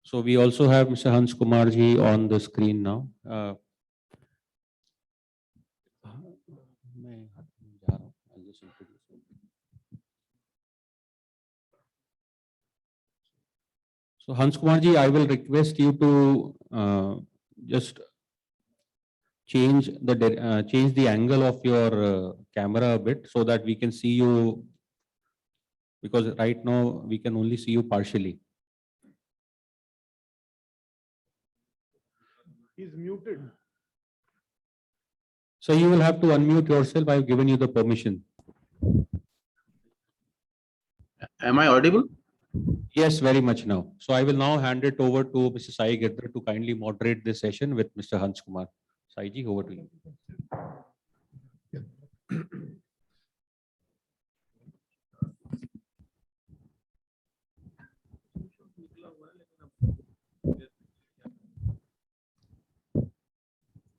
So we also have Mr. Hans Kumar ji on the screen now. So Hans Kumar ji, I will request you to just change the angle of your camera a bit so that we can see you, because right now we can only see you partially. He's muted. So you will have to unmute yourself. I've given you the permission. Am I audible? Yes, very much now. So I will now hand it over to Mr. Sai Girdhar to kindly moderate this session with Mr. Hans Kumar. Sai ji, over to you.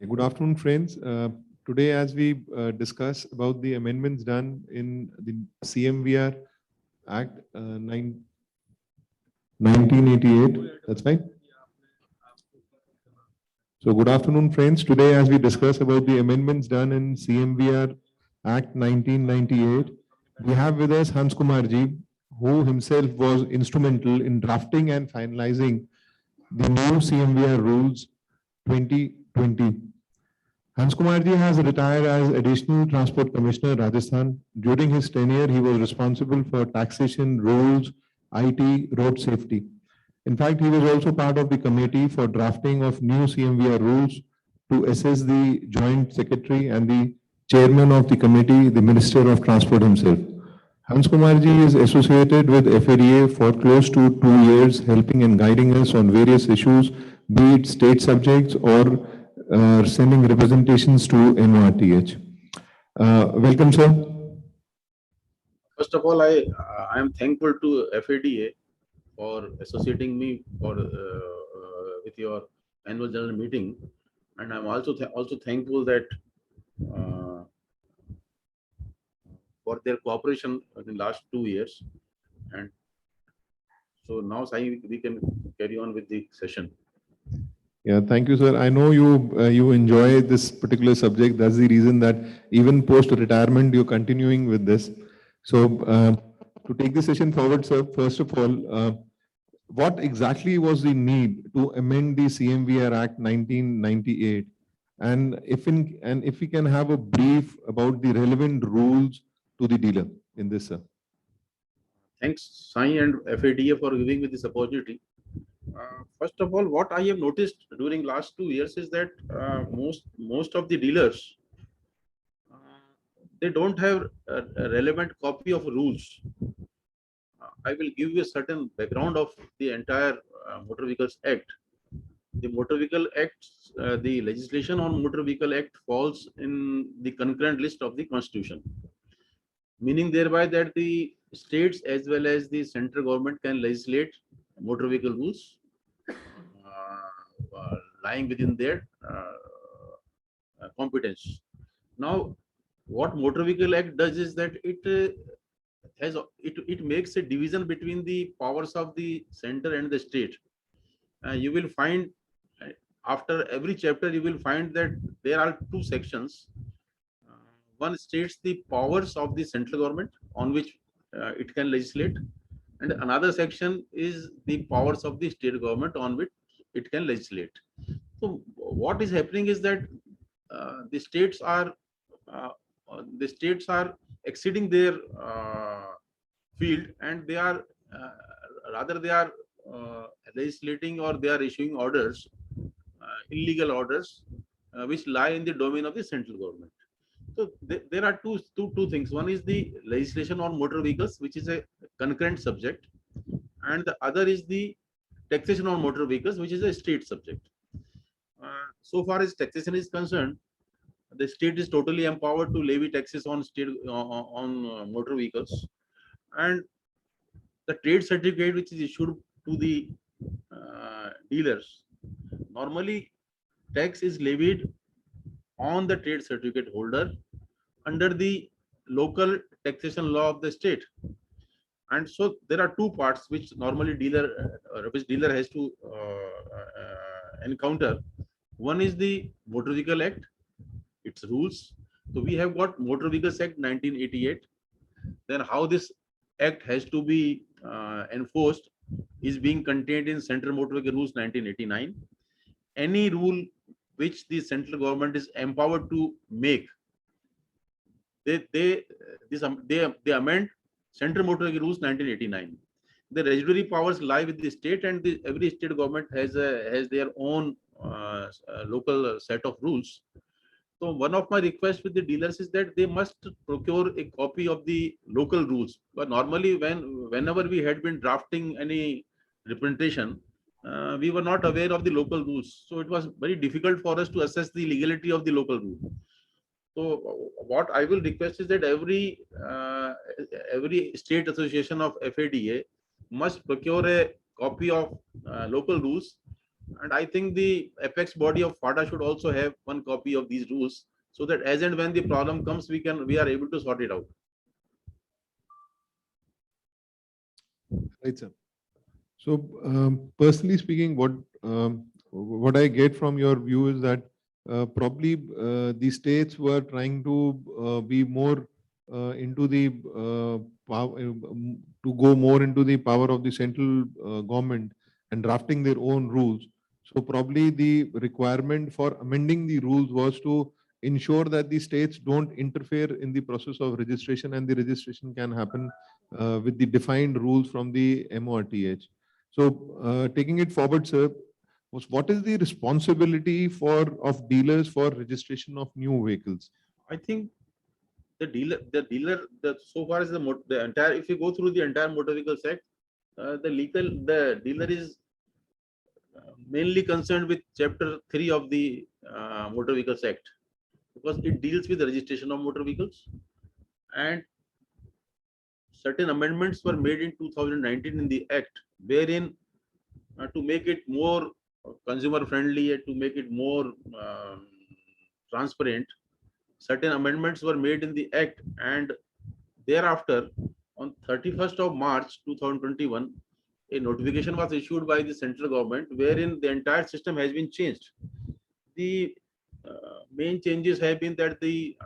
Good afternoon, friends. Today, as we discuss about the amendments done in the CMVR Act 1988, that's right. So good afternoon, friends. Today, as we discuss about the amendments done in CMVR Act 1998, we have with us Hans Kumar ji, who himself was instrumental in drafting and finalizing the new CMVR rules 2020. Hans Kumar ji has retired as Additional Transport Commissioner, Rajasthan. During his tenure, he was responsible for taxation, rules, IT, road safety. In fact, he was also part of the committee for drafting of new CMVR rules to assess the Joint Secretary and the Chairman of the committee, the Minister of Transport himself. Hans Kumar ji is associated with FADA for close to 2 years, helping and guiding us on various issues, be it state subjects or sending representations to MORTH. Welcome, sir. First of all, I am thankful to FADA for associating me with your annual general meeting, and I'm also thankful that for their cooperation in the last 2 years. And so now, Sai, we can carry on with the session. Yeah, thank you, sir. I know you enjoy this particular subject. That's the reason that even post retirement, you're continuing with this. So to take the session forward, sir, first of all, what exactly was the need to amend the CMVR Act 1998? And if we can have a brief about the relevant rules to the dealer in this, sir. Thanks, Sai and FADA, for giving me this opportunity. First of all, what I have noticed during last 2 years is that most of the dealers, they don't have a relevant copy of rules. I will give you a certain background of the entire Motor Vehicles Act. The Motor Vehicle Act, the legislation on Motor Vehicle Act falls in the concurrent list of the Constitution, meaning thereby that the states as well as the central government can legislate motor vehicle rules lying within their competence. Now, what Motor Vehicle Act does is that it makes a division between the powers of the center and the state. You will find after every chapter you will find that there are 2 sections. One states the powers of the central government on which it can legislate, and another section is the powers of the state government on which it can legislate. So what is happening is that the states are exceeding their field, and they are legislating, or they are issuing orders, illegal orders, which lie in the domain of the central government. So there are two things. One is the legislation on motor vehicles, which is a concurrent subject, and the other is the taxation on motor vehicles, which is a state subject. So far as taxation is concerned, the state is totally empowered to levy taxes on motor vehicles, and the trade certificate which is issued to the dealers, normally tax is levied on the trade certificate holder under the local taxation law of the state. And so there are two parts which normally which dealer has to encounter. One is the Motor Vehicle Act, its rules. So we have got Motor Vehicles Act 1988. Then how this act has to be enforced is being contained in Central Motor Vehicle Rules 1989. Any rule which the central government is empowered to make, they amend Central Motor Vehicle Rules 1989. The residuary powers lie with the state, and every state government has their own local set of rules. So one of my requests with the dealers is that they must procure a copy of the local rules. But normally, whenever we had been drafting any representation, we were not aware of the local rules. So it was very difficult for us to assess the legality of the local rule. So what I will request is that every state association of FADA must procure a copy of local rules. And I think the apex body of FADA should also have one copy of these rules, so that as and when the problem comes, we are able to sort it out. Right, sir. So personally speaking, what I get from your view is that probably the states were trying to be more into the power, to go more into the power of the central government and drafting their own rules. So probably the requirement for amending the rules was to ensure that the states don't interfere in the process of registration, and the registration can happen with the defined rules from the MORTH. So taking it forward, sir, what is the responsibility of dealers for registration of new vehicles? I think the dealer, so far as the entire, if you go through the entire Motor Vehicle Act, the dealer is mainly concerned with Chapter 3 of the Motor Vehicles Act, because it deals with the registration of motor vehicles, and certain amendments were made in 2019 in the Act, wherein to make it more consumer friendly and to make it more transparent, certain amendments were made in the Act, and thereafter on 31st of March 2021, a notification was issued by the central government wherein the entire system has been changed. The main changes have been that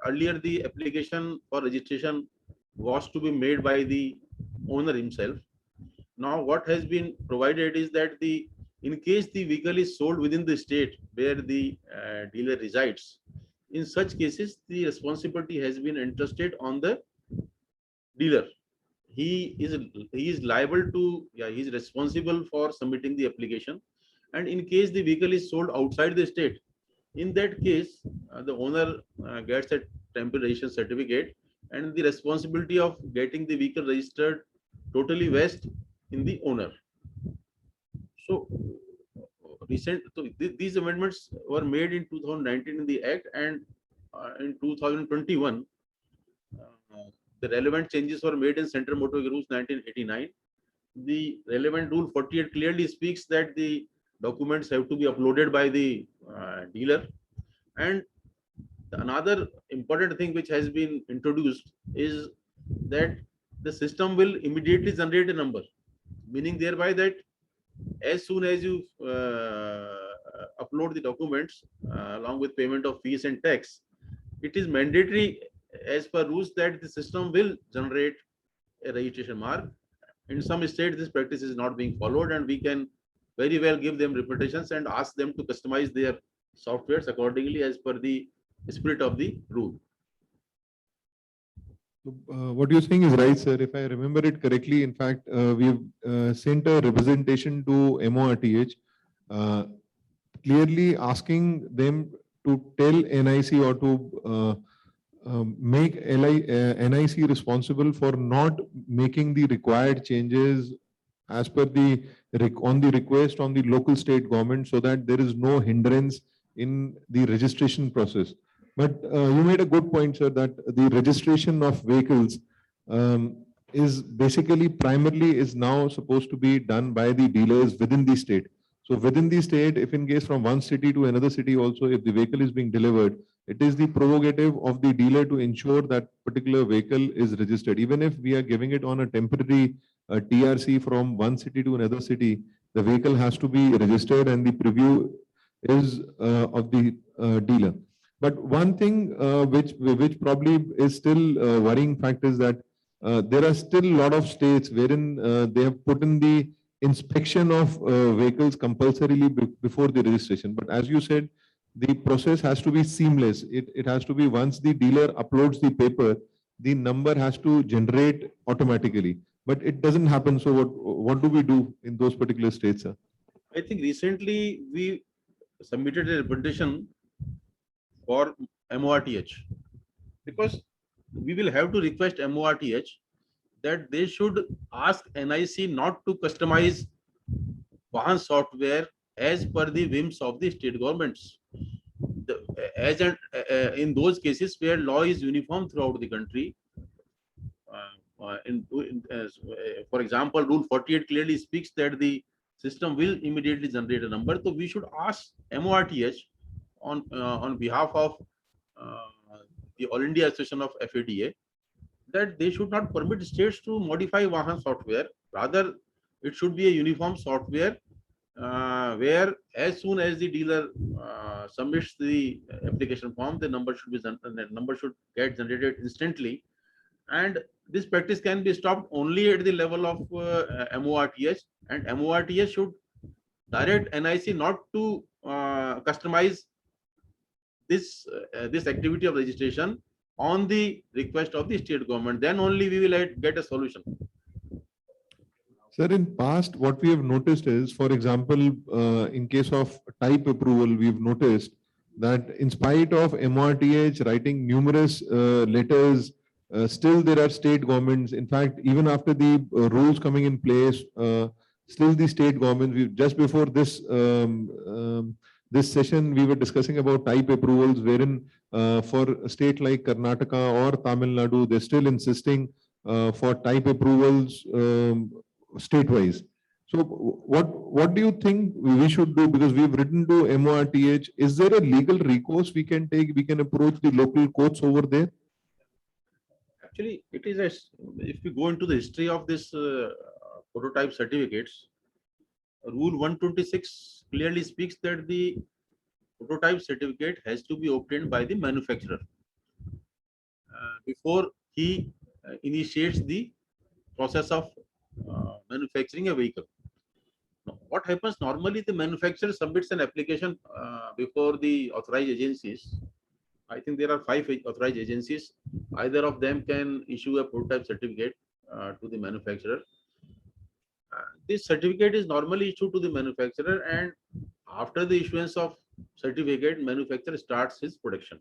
earlier the application for registration was to be made by the owner himself. Now what has been provided is that in case the vehicle is sold within the state where the dealer resides, in such cases the responsibility has been entrusted on the dealer. He is liable to, he is responsible for submitting the application. And in case the vehicle is sold outside the state, in that case the owner gets a temporary registration certificate, and the responsibility of getting the vehicle registered totally vests in the owner. So these amendments were made in 2019 in the Act, and in 2021 the relevant changes were made in Central Motor Vehicle Rules 1989. The relevant rule 48 clearly speaks that the documents have to be uploaded by the dealer. And another important thing which has been introduced is that the system will immediately generate a number, meaning thereby that as soon as you upload the documents along with payment of fees and tax, it is mandatory as per rules that the system will generate a registration mark. In some states, this practice is not being followed, and we can very well give them reputations and ask them to customize their softwares accordingly as per the spirit of the rule. What you're saying is right, sir. If I remember it correctly, in fact, we've sent a representation to MORTH, clearly asking them to tell NIC or to make NIC responsible for not making the required changes as per on the request on the local state government, so that there is no hindrance in the registration process. But you made a good point, sir, that the registration of vehicles is basically primarily is now supposed to be done by the dealers within the state. So within the state, if in case from one city to another city also, if the vehicle is being delivered, It is the prerogative of the dealer to ensure that particular vehicle is registered. Even if we are giving it on a temporary TRC from one city to another city, the vehicle has to be registered and the preview is of the dealer. But one thing which probably is still worrying fact is that there are still a lot of states wherein they have put in the inspection of vehicles compulsorily before the registration. But as you said, the process has to be seamless. It has to be once the dealer uploads the paper, the number has to generate automatically. But it doesn't happen. So what do we do in those particular states, sir? I think recently we submitted a petition for MORTH because we will have to request MORTH that they should ask NIC not to customize Vahan software as per the whims of the state governments. In those cases where law is uniform throughout the country, for example, Rule 48 clearly speaks that the system will immediately generate a number. So we should ask MORTH on behalf of the All India Association of FADA that they should not permit states to modify Vahan software. Rather, it should be a uniform software where as soon as the dealer submits the application form, the number should get generated instantly. And this practice can be stopped only at the level of MORTH, and MORTH should direct NIC not to customize this activity of registration on the request of the state government. Then only we will get a solution. Sir, in past, what we have noticed is, for example, in case of type approval, we've noticed that in spite of MORTH writing numerous letters, still there are state governments. In fact, even after the rules coming in place, still the state governments, just before this this session, we were discussing about type approvals, wherein for a state like Karnataka or Tamil Nadu, they're still insisting for type approvals state-wise. So what do you think we should do? Because we've written to MORTH. Is there a legal recourse we can take? We can approach the local courts over there? Actually, it is if we go into the history of this prototype certificates, Rule 126 clearly speaks that the prototype certificate has to be obtained by the manufacturer before he initiates the process of manufacturing a vehicle. Now, what happens normally, the manufacturer submits an application before the authorized agencies. I think there are 5 authorized agencies. Either of them can issue a prototype certificate to the manufacturer. This certificate is normally issued to the manufacturer, and after the issuance of certificate, manufacturer starts his production.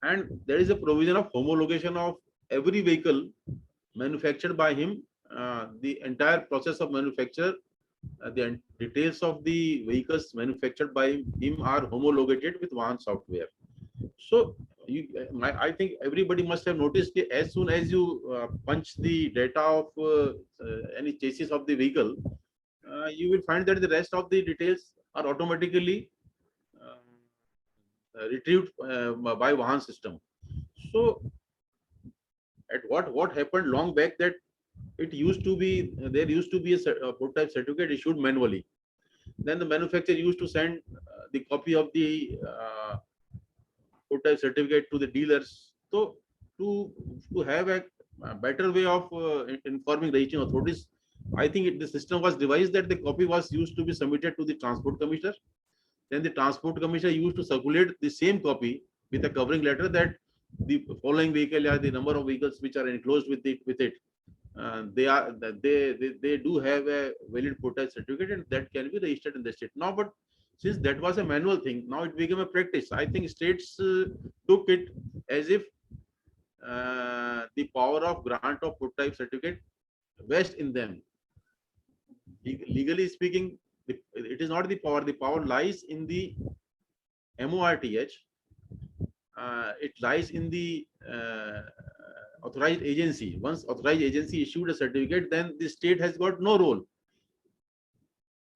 And there is a provision of homologation of every vehicle manufactured by him. The entire process of manufacture, the details of the vehicles manufactured by him are homologated with Vahan software. So I think everybody must have noticed that as soon as you punch the data of any chassis of the vehicle, you will find that the rest of the details are automatically retrieved by Vahan system. So at what happened long back, that it used to be, there used to be a prototype certificate issued manually. Then the manufacturer used to send the copy of the prototype certificate to the dealers. So to have a better way of informing reaching authorities, I think the system was devised that the copy was used to be submitted to the transport commissioner. Then the transport commissioner used to circulate the same copy with a covering letter that the following vehicle are the number of vehicles which are enclosed with it. They do have a valid prototype certificate, and that can be registered in the state. Now, but since that was a manual thing, now it became a practice. I think states took it as if the power of grant of prototype certificate vests in them. Legally speaking, it is not the power. The power lies in the MORTH. It lies in the authorized agency. Once authorized agency issued a certificate, then the state has got no role.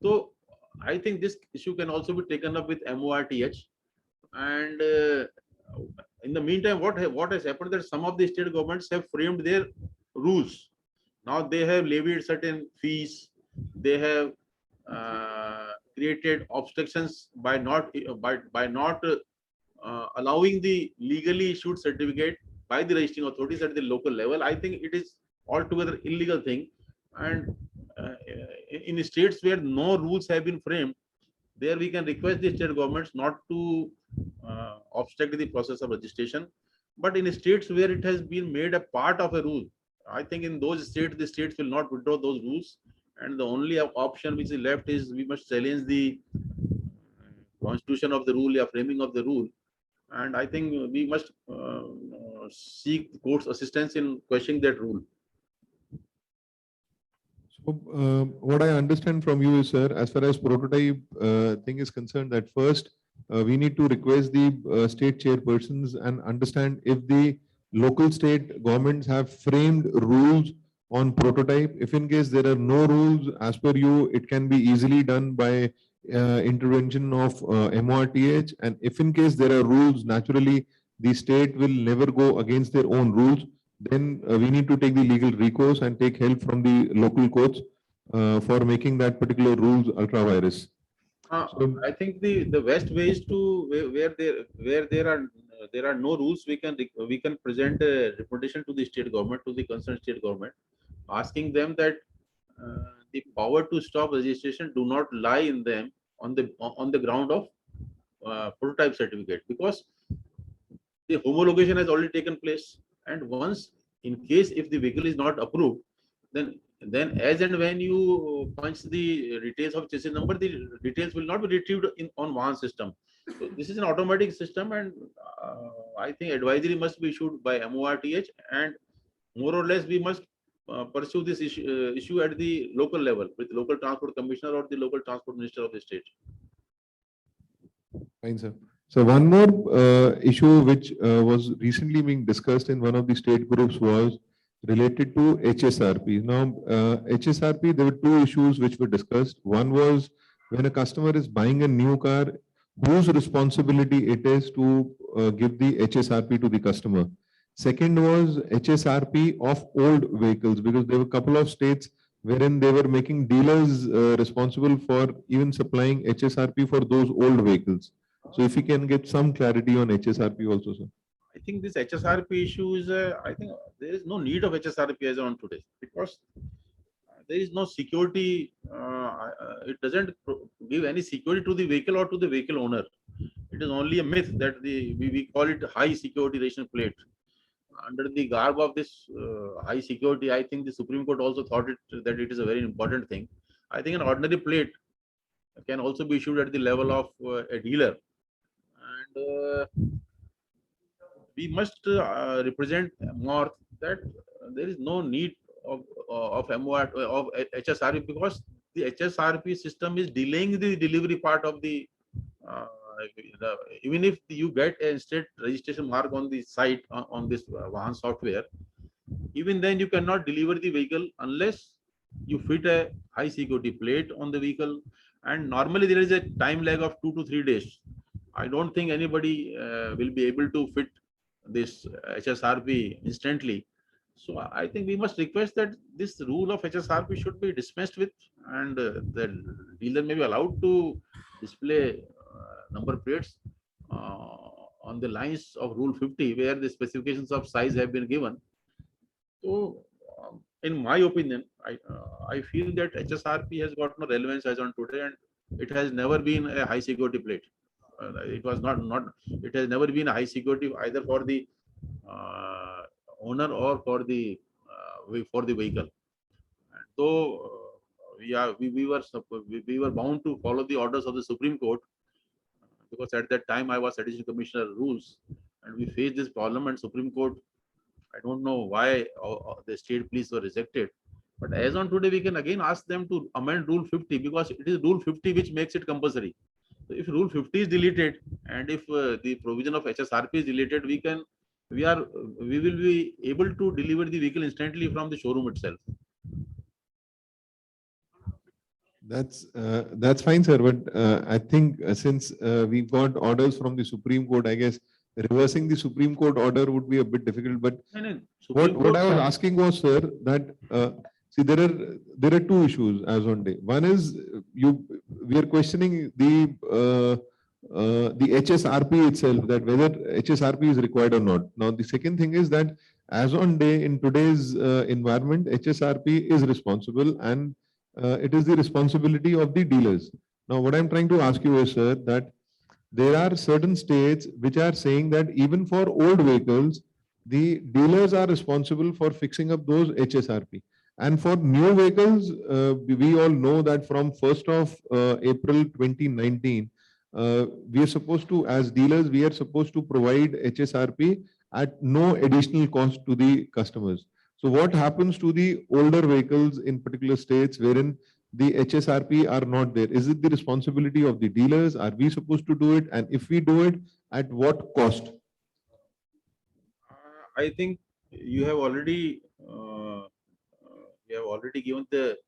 So I think this issue can also be taken up with MORTH, and In the meantime, what has happened that some of the state governments have framed their rules. Now they have levied certain fees. They have created obstructions by not allowing the legally issued certificate by the registering authorities at the local level. I think it is altogether illegal thing. And in states where no rules have been framed, there we can request the state governments not to obstruct the process of registration. But in states where it has been made a part of a rule, I think in those states, the states will not withdraw those rules. And the only option which is left is we must challenge the constitution of the rule or framing of the rule. And I think we must seek the court's assistance in questioning that rule. So, what I understand from you is, sir, as far as prototype thing is concerned, that first we need to request the state chairpersons and understand if the local state governments have framed rules on prototype. If in case there are no rules, as per you, it can be easily done by intervention of MORTH. And if in case there are rules, naturally the state will never go against their own rules. Then we need to take the legal recourse and take help from the local courts for making that particular rules ultra virus. So- I think the best way is to where there are no rules, we can present a representation to the state government, to the concerned state government, asking them that the power to stop registration do not lie in them on the ground of prototype certificate, because the homologation has already taken place. And once, in case if the vehicle is not approved, then as and when you punch the details of chassis number, the details will not be retrieved on one system. So this is an automatic system, and I think advisory must be issued by MORTH, and more or less we must pursue this issue at the local level with local transport commissioner or the local transport minister of the state. Fine, sir. So one more issue which was recently being discussed in one of the state groups was related to HSRP. Now, HSRP, there were two issues which were discussed. One was when a customer is buying a new car, whose responsibility it is to give the HSRP to the customer. Second was HSRP of old vehicles, because there were a couple of states wherein they were making dealers responsible for even supplying HSRP for those old vehicles. So if you can get some clarity on HSRP also, sir. I think this HSRP issue is, I think there is no need of HSRP as on today, because there is no security. It doesn't give any security to the vehicle or to the vehicle owner. It is only a myth that we call it high security registration plate. Under the garb of this high security, I think the Supreme Court also thought that it is a very important thing. I think an ordinary plate can also be issued at the level of a dealer. And we must represent MORTH that there is no need of MORTH of HSRP, because the HSRP system is delaying the delivery part of the even if you get a state registration mark on the site on this Vahan software, even then you cannot deliver the vehicle unless you fit a high security plate on the vehicle. And normally there is a time lag of 2 to 3 days. I don't think anybody will be able to fit this HSRP instantly. So I think we must request that this rule of HSRP should be dispensed with, and the dealer may be allowed to display number plates on the lines of Rule 50, where the specifications of size have been given. So, in my opinion, I feel that HSRP has got no relevance as on today, and it has never been a high security plate. It was not. It has never been a high security either for the owner or for the vehicle. And so we were bound to follow the orders of the Supreme Court, because at that time I was additional commissioner rules, and we faced this problem. And Supreme Court, I don't know why the state police were rejected. But as on today, we can again ask them to amend Rule 50, because it is Rule 50 which makes it compulsory. So if Rule 50 is deleted, and if the provision of HSRP is deleted, we will be able to deliver the vehicle instantly from the showroom itself. That's fine, sir. But I think since we got orders from the Supreme Court, I guess reversing the Supreme Court order would be a bit difficult, but No, no, what Supreme Court- I was asking was, sir, that see there are two issues as on day. One is we are questioning the HSRP itself, that whether HSRP is required or not. Now the second thing is that as on day in today's environment, HSRP is responsible, and it is the responsibility of the dealers. Now what I'm trying to ask you is, sir, that there are certain states which are saying that even for old vehicles, the dealers are responsible for fixing up those HSRP. And for new vehicles, we all know that from 1st of April 2019, we are supposed to, as dealers, we are supposed to provide HSRP at no additional cost to the customers. So what happens to the older vehicles in particular states wherein the HSRP are not there? Is it the responsibility of the dealers? Are we supposed to do it? And if we do it, at what cost? I think you have already given the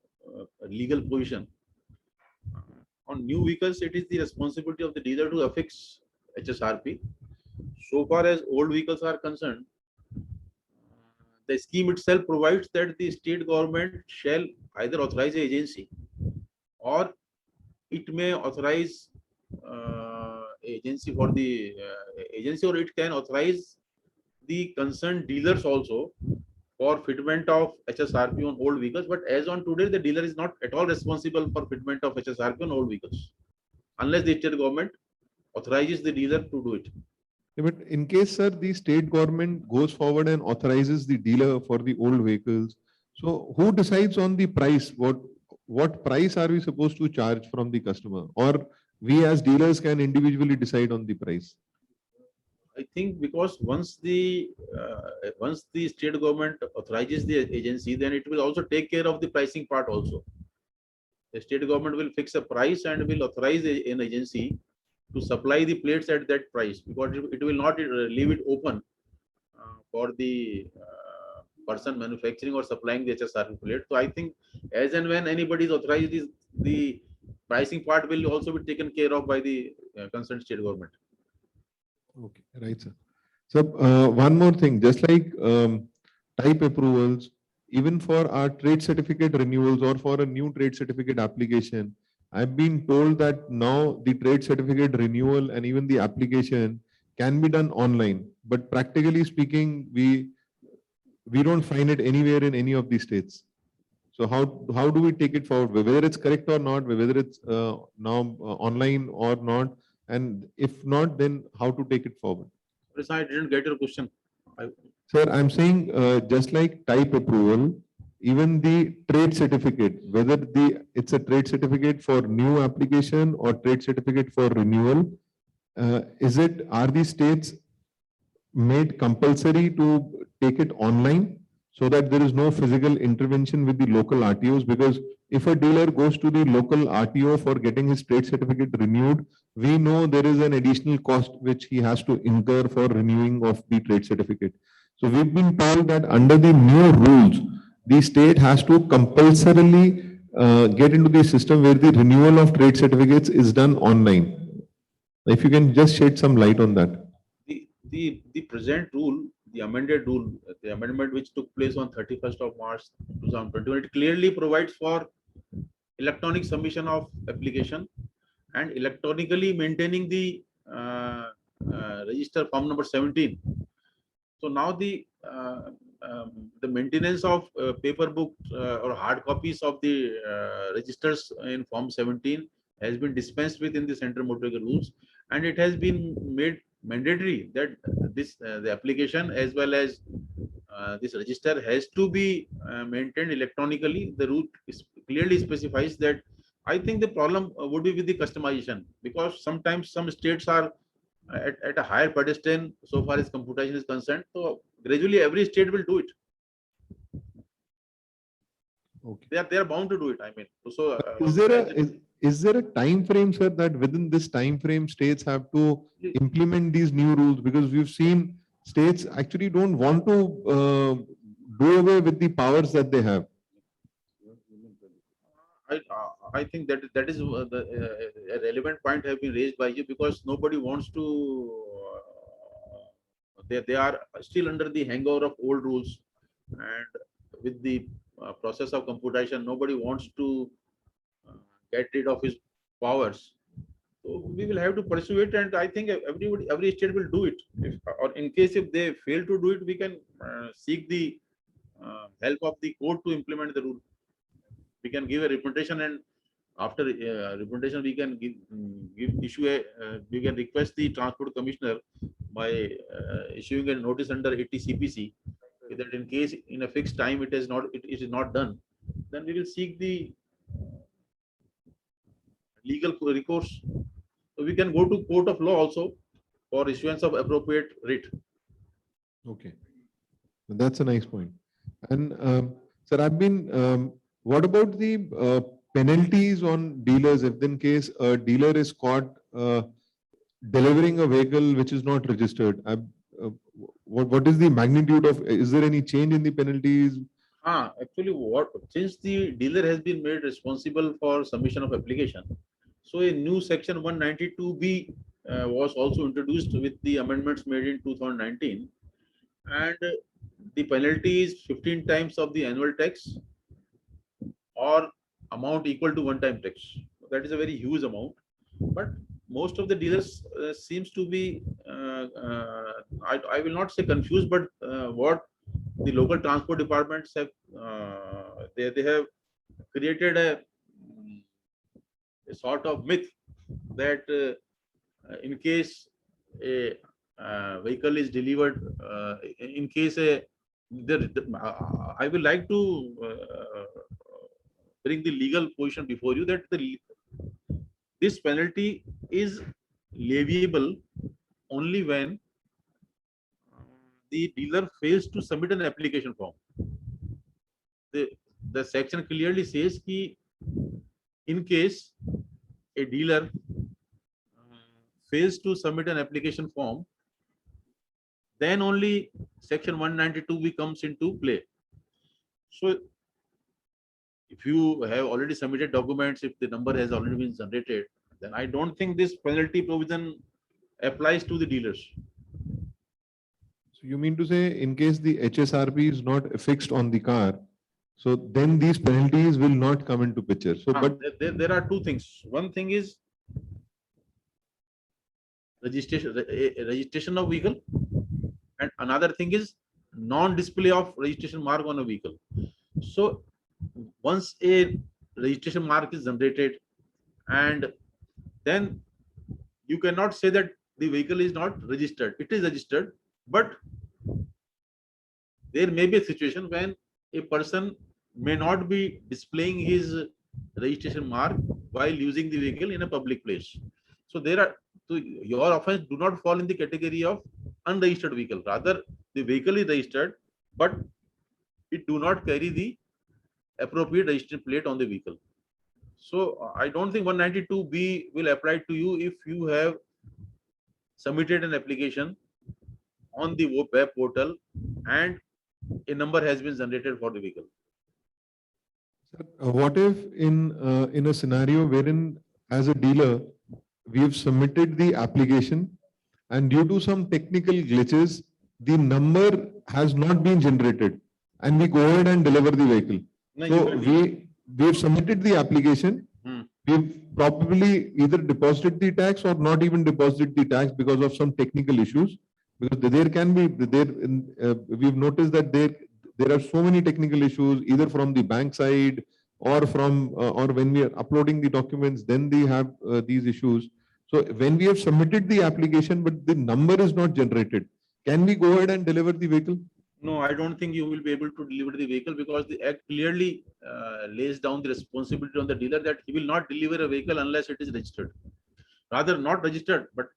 legal position. On new vehicles, it is the responsibility of the dealer to affix HSRP. So far as old vehicles are concerned, the scheme itself provides that the state government shall either authorize the agency, or it may authorize agency for the agency, or it can authorize the concerned dealers also for fitment of HSRP on old vehicles. But as on today, the dealer is not at all responsible for fitment of HSRP on old vehicles, unless the state government authorizes the dealer to do it. Yeah, but in case, sir, the state government goes forward and authorizes the dealer for the old vehicles, so who decides on the price? What price are we supposed to charge from the customer? Or we as dealers can individually decide on the price? I think because once the state government authorizes the agency, then it will also take care of the pricing part also. The state government will fix a price and will authorize an agency to supply the plates at that price, because it will not leave it open for the person manufacturing or supplying the HSRP plate. So I think as and when anybody is authorized, the pricing part will also be taken care of by the concerned state government. Okay, right, sir. So one more thing, just like type approvals, even for our trade certificate renewals or for a new trade certificate application, I've been told that now the trade certificate renewal and even the application can be done online. But practically speaking, we don't find it anywhere in any of these states. So how do we take it forward? Whether it's correct or not, whether it's now online or not, and if not, then how to take it forward? I didn't get your question. Sir, I'm saying just like type approval, even the trade certificate, whether it's a trade certificate for new application or trade certificate for renewal, are these states made compulsory to take it online so that there is no physical intervention with the local RTOs? Because if a dealer goes to the local RTO for getting his trade certificate renewed, we know there is an additional cost which he has to incur for renewing of the trade certificate. So we've been told that under the new rules, the state has to compulsorily get into the system where the renewal of trade certificates is done online. If you can just shed some light on that. The present rule, the amended rule, the amendment which took place on 31st of March 2021, it clearly provides for electronic submission of application and electronically maintaining the register form number 17. So now the maintenance of paper book or hard copies of the registers in form 17 has been dispensed with in the Central Motor Vehicle rules, and it has been made mandatory that this the application as well as this register has to be maintained electronically. The rule clearly specifies that. I think the problem would be with the customization, because sometimes some states are at a higher pedestal so far as computation is concerned. So gradually every state will do it. Okay. They are bound to do it. I mean, so is there a time frame, sir, that within this time frame states have to implement these new rules? Because we've seen states actually don't want to do away with the powers that they have. I think that is a relevant point have been raised by you, because nobody wants to they are still under the hangover of old rules, and with the process of computation, nobody wants to uh, get rid of his powers. So we will have to pursue it, and I think every state will do it. Or in case if they fail to do it, we can seek the help of the court to implement the rule. We can give a representation, and after representation, we can we can request the transport commissioner by issuing a notice under 80 CPC that in case in a fixed time it is not done, then we will seek the legal recourse. So we can go to court of law also for issuance of appropriate writ. Okay, that's a nice point. And sir, what about the penalties on dealers if in case a dealer is caught delivering a vehicle which is not registered? What is the magnitude of, is there any change in the penalties? Actually, since the dealer has been made responsible for submission of application, so a new section 192B was also introduced with the amendments made in 2019, and the penalty is 15 times of the annual tax or amount equal to one-time tax. That is a very huge amount, but most of the dealers seems to be I will not say confused, but what the local transport departments have they have created a sort of myth that in case a vehicle is delivered, in case I will like to bring the legal position before you that this penalty is leviable only when the dealer fails to submit an application form. The section clearly says that in case a dealer fails to submit an application form, then only section 192 comes into play. So if you have already submitted documents, if the number has already been generated, then I don't think this penalty provision applies to the dealers. So you mean to say in case the HSRP is not fixed on the car, so then these penalties will not come into picture. So, but there are two things. One thing is registration of vehicle, and another thing is non-display of registration mark on a vehicle. So once a registration mark is generated, and then you cannot say that the vehicle is not registered. It is registered, but there may be a situation when a person may not be displaying his registration mark while using the vehicle in a public place. So your offense do not fall in the category of unregistered vehicle. Rather, the vehicle is registered, but it do not carry the appropriate registration plate on the vehicle. So I don't think 192B will apply to you if you have submitted an application on the web portal and a number has been generated for the vehicle. what if in a scenario wherein as a dealer we have submitted the application and due to some technical glitches the number has not been generated and we go ahead and deliver the vehicle? No, So we have submitted the application. We've probably either deposited the tax or not even deposited the tax because of some technical issues. Because there can be we've noticed that there are so many technical issues either from the bank side or from or when we are uploading the documents, then they have these issues. So when we have submitted the application but the number is not generated, can we go ahead and deliver the vehicle? No, I don't think you will be able to deliver the vehicle because the act clearly lays down the responsibility on the dealer that he will not deliver a vehicle unless it is registered. Rather, not registered, but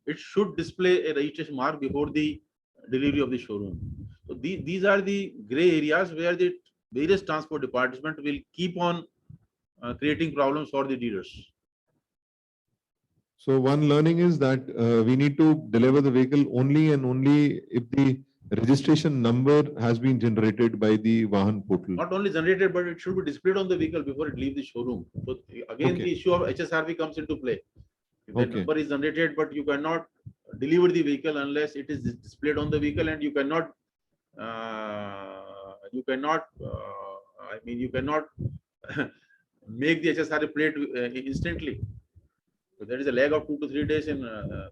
it should display a registration mark before the delivery of the showroom. So these are the gray areas where the various transport department will keep on creating problems for the dealers. So one learning is that we need to deliver the vehicle only and only if the registration number has been generated by the Vahan portal. Not only generated, but it should be displayed on the vehicle before it leaves the showroom. So again, Okay. the issue of HSRP comes into play. If the Okay. number is generated, but you cannot deliver the vehicle unless it is displayed on the vehicle, and you cannot you cannot make the HSRA plate instantly. So there is a lag of 2 to 3 days in,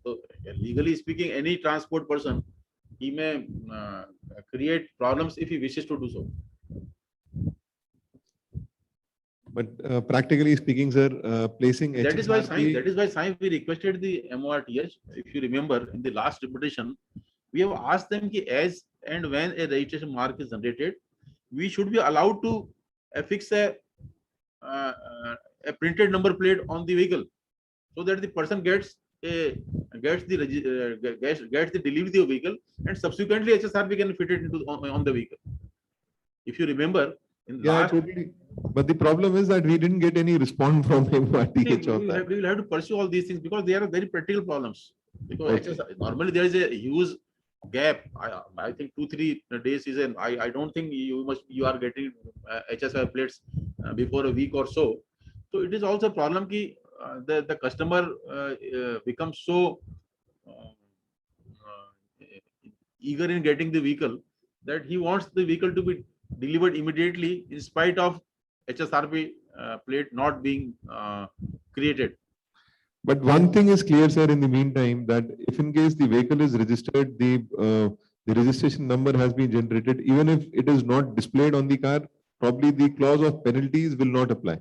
so legally speaking, any transport person, he may create problems if he wishes to do so. But practically speaking, sir, placing That is why HSRP. science we requested the MORTH. If you remember, in the last deputation, we have asked them ki as and when a registration mark is generated, we should be allowed to affix uh, a printed number plate on the vehicle, so that the person gets the delivery of vehicle, and subsequently HSRP can fit it into on the vehicle. If you remember, in Yeah, last, totally. But the problem is that we didn't get any response from MORTH on that. we will have to pursue all these things because they are very practical problems. Because Okay. normally there is a huge gap. I think 2-3 days is an. I don't think you are getting HSI plates before a week or so. So it is also a problem ki the customer becomes so eager in getting the vehicle that he wants the vehicle to be delivered immediately in spite of HSRP plate not being created. But one thing is clear, sir, in the meantime, that if in case the vehicle is registered, the registration number has been generated, even if it is not displayed on the car, probably the clause of penalties will not apply.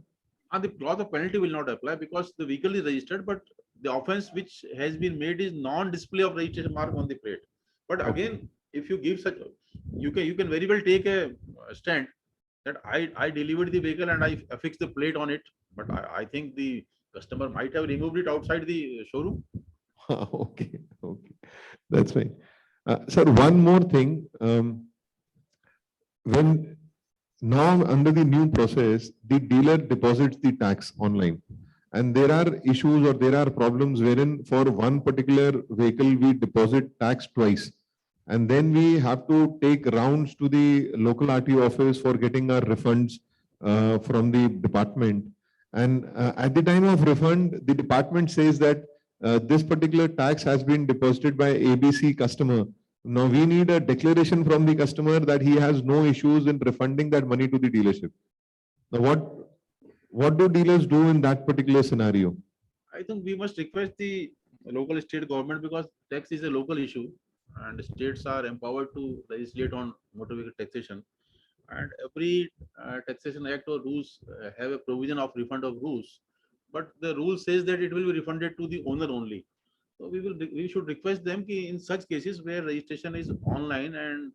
And the clause of penalty will not apply because the vehicle is registered, but the offense which has been made is non-display of registration mark on the plate. But Okay. again, if you give such, you can very well take a stand that I delivered the vehicle and I affixed the plate on it, but I think the customer might have removed it outside the showroom. Okay, okay, that's fine. Sir, one more thing. When now under the new process, the dealer deposits the tax online. And there are issues or there are problems wherein for one particular vehicle, we deposit tax twice. And then we have to take rounds to the local RTO office for getting our refunds from the department. And at the time of refund, the department says that this particular tax has been deposited by ABC customer. Now we need a declaration from the customer that he has no issues in refunding that money to the dealership. Now what do dealers do in that particular scenario? I think we must request the local state government because tax is a local issue and states are empowered to legislate on motor vehicle taxation. And every taxation act or rules have a provision of refund of rules, but the rule says that it will be refunded to the owner only. So we should request them ki in such cases where registration is online and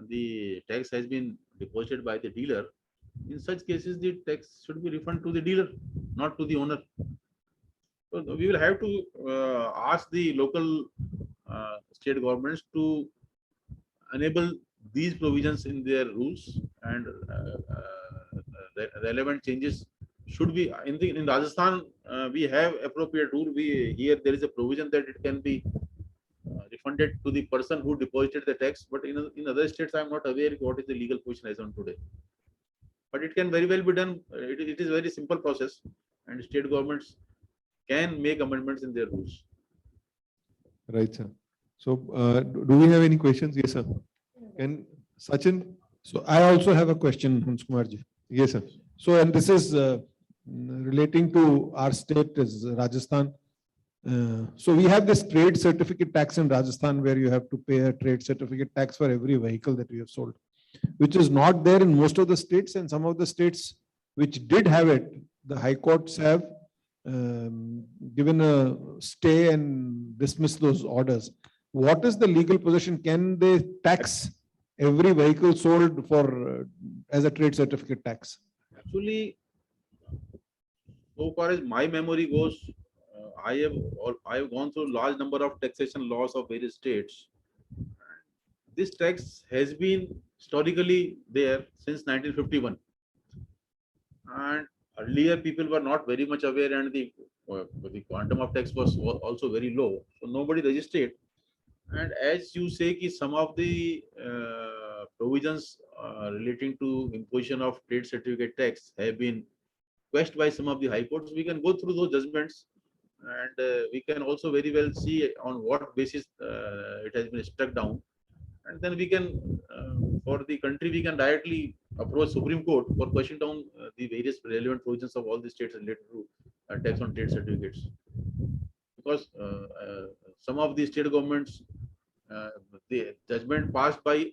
the tax has been deposited by the dealer, in such cases the tax should be refunded to the dealer, not to the owner. So we will have to ask the local state governments to enable these provisions in their rules, and relevant changes should be in Rajasthan. We have appropriate rule. Here there is a provision that it can be refunded to the person who deposited the tax, but in other states I am not aware what is the legal position as on today. But it can very well be done. It is a very simple process, and state governments can make amendments in their rules. Right, sir. So do we have any questions? Yes, sir. Can Sachin? So I also have a question, Hans Kumar ji. Yes, sir. So, and this is relating to our state is Rajasthan. So we have this trade certificate tax in Rajasthan where you have to pay a trade certificate tax for every vehicle that you have sold, which is not there in most of the states, and some of the states which did have it, the high courts have given a stay and dismissed those orders. What is the legal position? Can they tax every vehicle sold for as a trade certificate tax? Actually, so far as my memory goes, I have gone through large number of taxation laws of various states. This tax has been historically there since 1951, and earlier people were not very much aware, and the quantum of tax was also very low, so nobody registered. And as you say, ki some of the provisions relating to imposition of trade certificate tax have been questioned by some of the high courts. We can go through those judgments and we can also very well see on what basis it has been struck down. And then we can, for the country, we can directly approach Supreme Court for pushing down the various relevant provisions of all the states related to tax on trade certificates. Because some of the state governments, the judgment passed by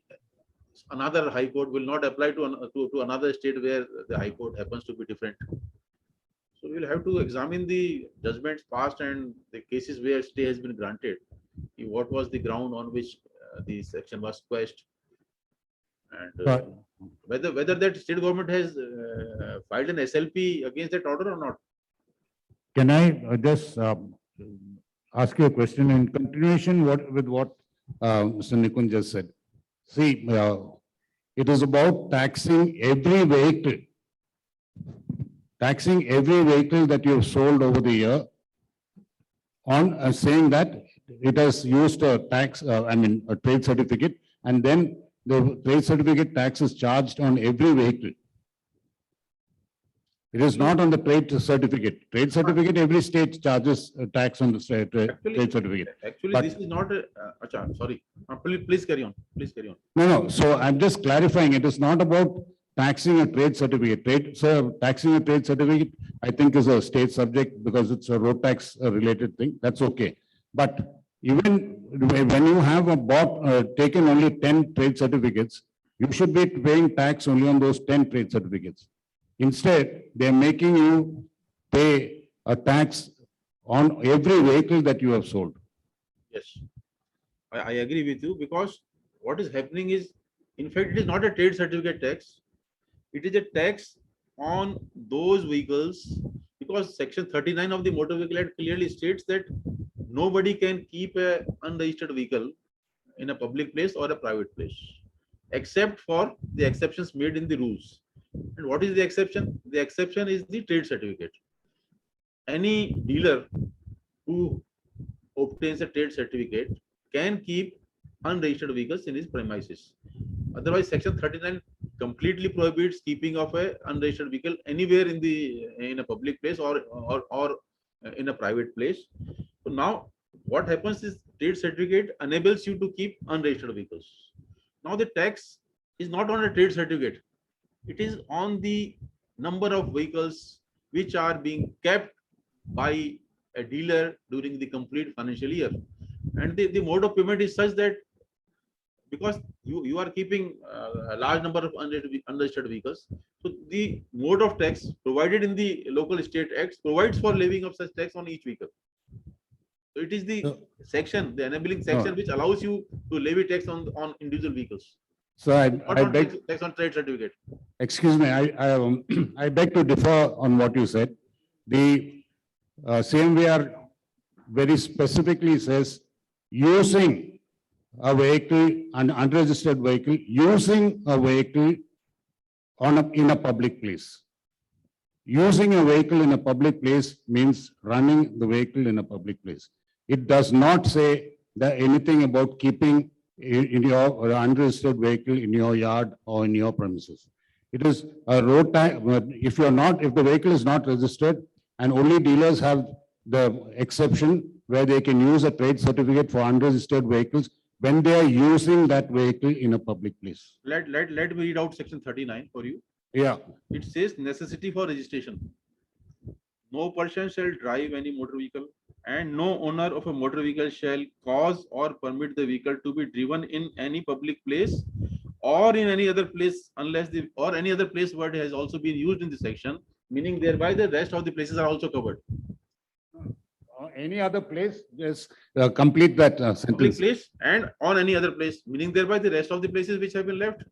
another high court will not apply to another state where the high court happens to be different. So we'll have to examine the judgments passed and the cases where stay has been granted. What was the ground on which the section was quashed? And Right. whether that state government has filed an SLP against that order or not. Can I just ask you a question in continuation with what Mr. Nikun just said? See, it is about taxing every vehicle. Taxing every vehicle that you have sold over the year on saying that it has used a tax, a trade certificate, and then the trade certificate tax is charged on every vehicle. It is not on the trade certificate. Trade certificate, every state charges a tax on the trade certificate. Actually, But- this is not a, I'm sorry. Please carry on. Please carry on. No, so I'm just clarifying, it is not about taxing a trade certificate. Taxing a trade certificate, I think is a state subject because it's a road tax related thing, that's okay. But even when you have taken only 10 trade certificates, you should be paying tax only on those 10 trade certificates. Instead, they're making you pay a tax on every vehicle that you have sold. Yes, I agree with you because what is happening is, in fact, it is not a trade certificate tax. It is a tax on those vehicles because section 39 of the Motor Vehicle Act clearly states that nobody can keep a unregistered vehicle in a public place or a private place, except for the exceptions made in the rules. And what is the exception? The exception is the trade certificate. Any dealer who obtains a trade certificate can keep unregistered vehicles in his premises. Otherwise, section 39 completely prohibits keeping of a unregistered vehicle anywhere in a public place or in a private place. So now what happens is trade certificate enables you to keep unregistered vehicles. Now the tax is not on a trade certificate. It is on the number of vehicles which are being kept by a dealer during the complete financial year. And the mode of payment is such that because you are keeping a large number of unregistered vehicles, so the mode of tax provided in the local state acts provides for levying of such tax on each vehicle. So it is the No. section, the enabling section, which allows you to levy tax on individual vehicles, So I not on beg, tax on trade certificate. excuse me, I beg to differ on what you said. The CMVR very specifically says using a vehicle, an unregistered vehicle, using a vehicle in a public place. Using a vehicle in a public place means running the vehicle in a public place. It does not say that anything about keeping in your unregistered vehicle in your yard or in your premises. It is a road tax. If the vehicle is not registered and only dealers have the exception where they can use a trade certificate for unregistered vehicles when they are using that vehicle in a public place. Let me read out section 39 for you. Yeah, It says necessity for registration. No person shall drive any motor vehicle, and no owner of a motor vehicle shall cause or permit the vehicle to be driven in any public place or in any other place unless any other place word has also been used in the section, meaning thereby the rest of the places are also covered. any other place, just complete that Public sentence. place and on any other place, meaning thereby the rest of the places which have been left.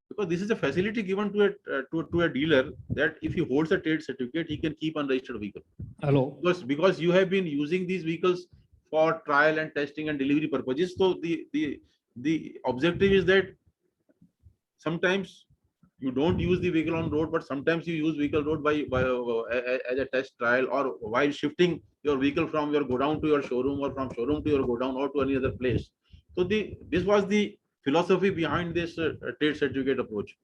Because this is a facility given to a dealer that if he holds a trade certificate, he can keep unregistered vehicle. Hello. Because you have been using these vehicles for trial and testing and delivery purposes. So the objective is that sometimes you don't use the vehicle on road, but sometimes you use vehicle road as a test trial or while shifting your vehicle from your godown to your showroom or from showroom to your godown or to any other place. So this was the philosophy behind this trade certificate approach.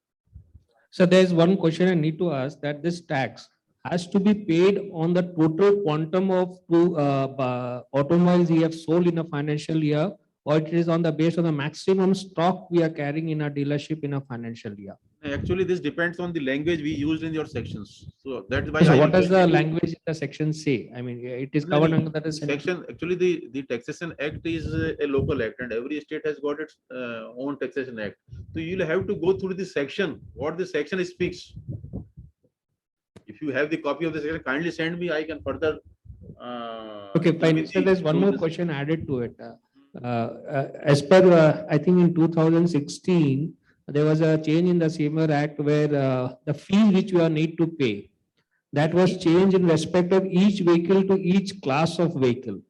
So there is one question I need to ask, that this tax, has to be paid on the total quantum of automobiles he have sold in a financial year, or it is on the base of the maximum stock we are carrying in a dealership in a financial year? Actually, this depends on the language we used in your sections. So that's why. So I what does the request you- language in the section say? I mean, it is No, covered no, under the Section, actually, the Taxation Act is a local act and every state has got its own Taxation Act. So you'll have to go through the section, what the section speaks. If you have the copy of the section, kindly send me, I can further. Okay, fine. with So the there's one more rules. question added to it. As per, I think in 2016, there was a change in the SEMAR Act where the fee which you are need to pay, that was changed in respect of each vehicle to each class of vehicle.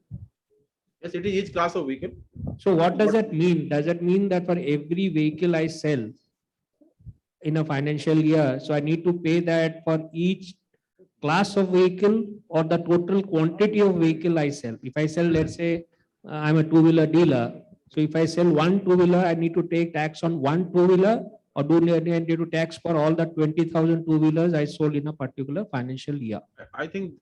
Yes, it is each class of vehicle. So what does that mean? Does that mean that for every vehicle I sell in a financial year, so I need to pay that for each class of vehicle or the total quantity of vehicle I sell? If I sell, let's say, I'm a two-wheeler dealer. So if I sell one two-wheeler, I need to take tax on one two-wheeler, or do I need to tax for all the 20,000 two-wheelers I sold in a particular financial year? I think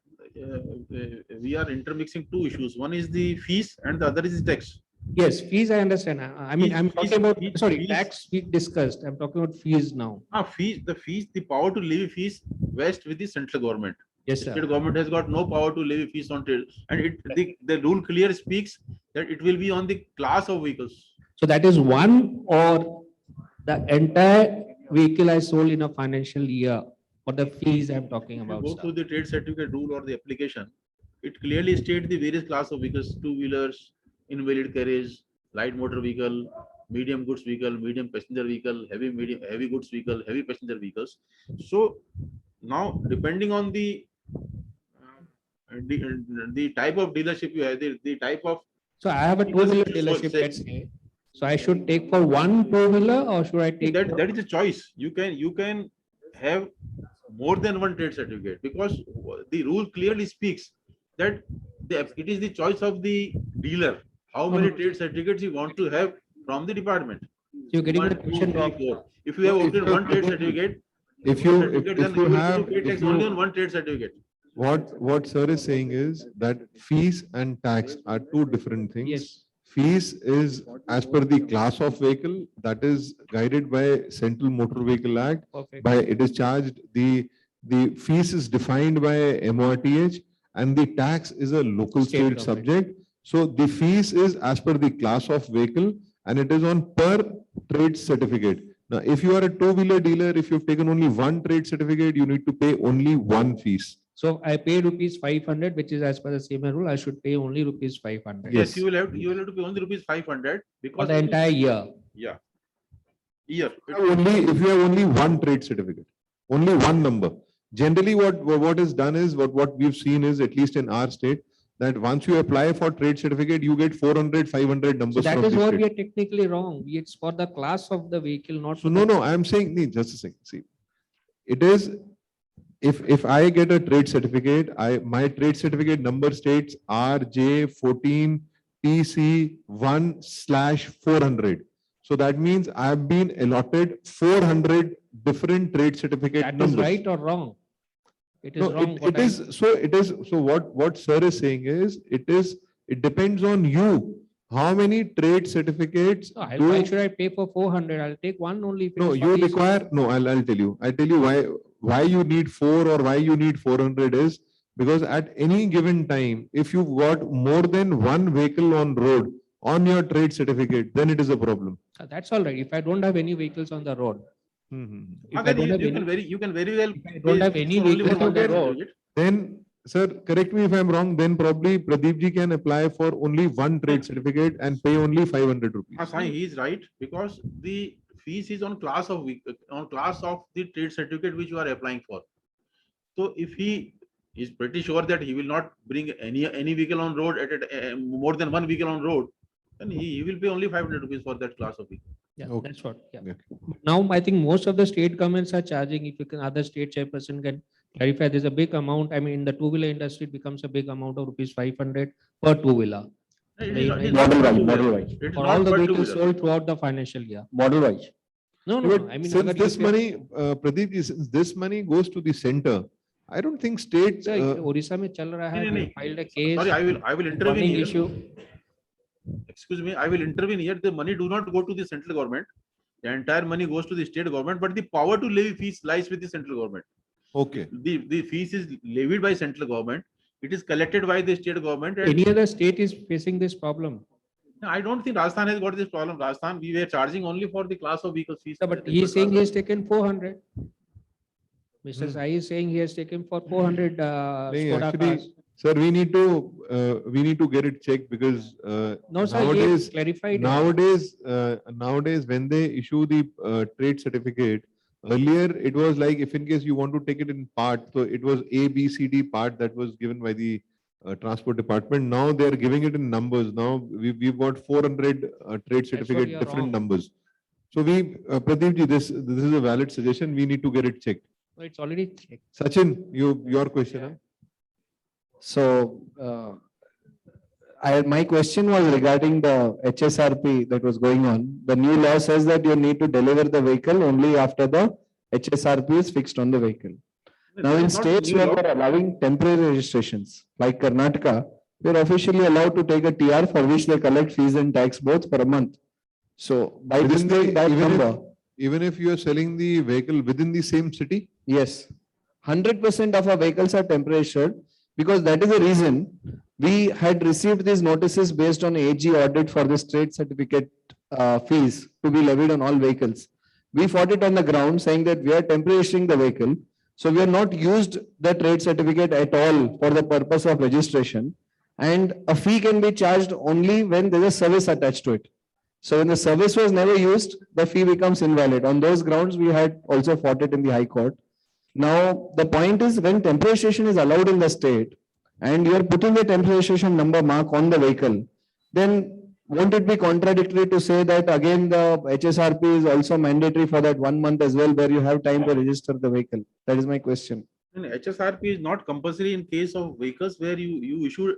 we are intermixing two issues. One is the fees and the other is the tax. Yes, fees, I understand. I mean, I'm talking about, fees- sorry, fees- tax we discussed. I'm talking about fees now. Fees, the power to levy fees vests with the central government. Yes, State sir. government has got no power to levy fees on trade. And the rule clear speaks that it will be on the class of vehicles. So that is one or the entire vehicle I sold in a financial year, or the fees I'm talking If you about, go sir. through the trade certificate rule or the application, it clearly states the various class of vehicles, two-wheelers, invalid carriage, light motor vehicle, medium goods vehicle, medium passenger vehicle, heavy goods vehicle, heavy passenger vehicles. So now depending on the type of dealership you have, the type of. So I have a Because two-wheeler it is dealership, so- let's say. So I should take for one two-wheeler or should I take? for- That is a choice. You can have more than one trade certificate because the rule clearly speaks that it is the choice of the dealer. How many trade certificates you want to have from the department. You're getting the One, two, question three, wrong. four. If you have No, if obtained you- one trade certificate. If one you, certificate, then if you will have, pay tax if only you, on one trade certificate. what sir is saying is that fees and tax are two different things. Yes. Fees is as per the class of vehicle that is guided by Central Motor Vehicle Act. Perfect. By it is charged, the fees is defined by MORTH and the tax is a local State state government. subject. So the fees is as per the class of vehicle and it is on per trade certificate. Now, if you are a two-wheeler dealer, if you've taken only one trade certificate, you need to pay only one fees. So I pay rupees 500, which is as per the same rule, I should pay only rupees 500. Yes. You will have to pay only rupees 500 For because. the entire year. Yeah. Year. If you have only one trade certificate, only one number. Generally, what is done is, what we've seen is, at least in our state, that once you apply for trade certificate, you get 400, 500 So numbers that from is the what we state. are technically wrong. It's for the class of the vehicle, not. So for no, the- no, I'm saying, nee, just a second, see. It is, if I get a trade certificate, my trade certificate number states RJ14 TC 1/400. So that means I've been allotted 400 different trade certificate That is numbers. right or wrong? It is No, wrong. it what I- is, so what sir is saying is, it depends on you. How many trade certificates No, do? why should I pay for 400? I'll take one only. if it No, is you 40. require, no, I'll tell you. I'll tell you why you need 4 or why you need 400 is because at any given time, if you've got more than one vehicle on road on your trade certificate, then it is a problem. That's all right. If I don't have any vehicles on the road. If I Then don't have you any, can very well. if I don't have pay any for only vehicles one on the trade road, certificate. Then, sir, correct me if I'm wrong, then probably Pradeep ji can apply for only one trade certificate and pay only 500 rupees. Sai, he is right because the fees is on class of the trade certificate which you are applying for. So if he is pretty sure that he will not bring any vehicle on road more than one vehicle on road, then he will pay only 500 rupees for that class of vehicle. yeah, Okay. that's what, yeah. Okay. Now, I think most of the state governments are charging, if you can, other state chairperson can clarify, there's a big amount. I mean, in the two-wheeler industry, it becomes a big amount of rupees 500 per two-wheeler. It They- is not- it is Model not wise, two-wheeler. model wise. It is For not all the per vehicles two-wheeler. sold throughout the financial year. Model wise. No, But I mean. since agar this if you- money, Pradeep ji, since this money goes to the center, I don't think state, So Odisha में चल रहा है, नहीं, we नहीं, filed a case. sorry, I will intervene burning here. issue. Excuse me, I will intervene here. The money do not go to the central government. The entire money goes to the state government, but the power to levy fees lies with the central government. okay. The fees is levied by central government. It is collected by the state government. And Any other state is facing this problem? I don't think Rajasthan has got this problem. Rajasthan, we were charging only for the class of vehicles fees. No, but he is saying he has taken 400. Mr. Hmm. Sai is saying he has taken for 400 नहीं, Skoda actually, cars. sir, we need to get it checked because No, sir, he nowadays, clarified. nowadays when they issue the trade certificate, earlier it was like if in case you want to take it in part, so it was A, B, C, D part that was given by the transport department. Now they are giving it in numbers. Now we've got 400 trade certificate, you're different wrong. numbers. So Pradeep ji, this is a valid suggestion. We need to get it checked. No, it's already checked. Sachin, your question. Huh? So, my question was regarding the HSRP that was going on. The new law says that you need to deliver the vehicle only after the HSRP is fixed on the vehicle. Now, in It's not states new where law. they're allowing temporary registrations, like Karnataka, they're officially allowed to take a TR for which they collect fees and tax both per month. So, by Within the- displaying that even if- number, Even if you are selling the vehicle within the same city? yes, 100% of our vehicles are temporary registered because that is the reason we had received these notices based on AG audit for this trade certificate fees to be levied on all vehicles. We fought it on the ground saying that we are temporary registering the vehicle. So we are not used the trade certificate at all for the purpose of registration. And a fee can be charged only when there is a service attached to it. So when the service was never used, the fee becomes invalid. On those grounds, we had also fought it in the High Court. Now, the point is when temporary registration is allowed in the state and you are putting the temporary registration number mark on the vehicle, then won't it be contradictory to say that again the HSRP is also mandatory for that 1 month as well, where you have time to register the vehicle? That is my question. And HSRP is not compulsory in case of vehicles where you issue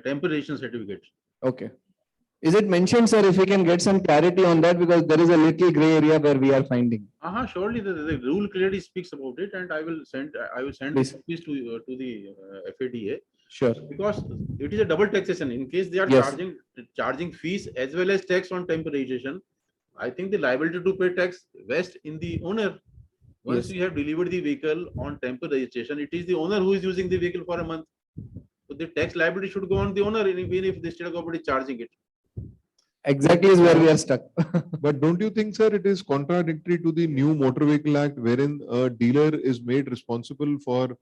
temporary registration certificate. Okay. Is it mentioned, sir, if we can get some clarity on that, because there is a little gray area where we are finding. Surely the rule clearly speaks about it, and I will send Please. copies to the FADA, Sure. because it is a double taxation. In case they are Yes. charging fees as well as tax on temporary registration, I think the liability to pay tax rests in the owner. Once Yes. you have delivered the vehicle on temporary registration, it is the owner who is using the vehicle for a month. So the tax liability should go on the owner, even if the state government is charging it. Exactly is where we are stuck. But don't you think, sir, it is contradictory to the new Motor Vehicle Act wherein a dealer is made responsible for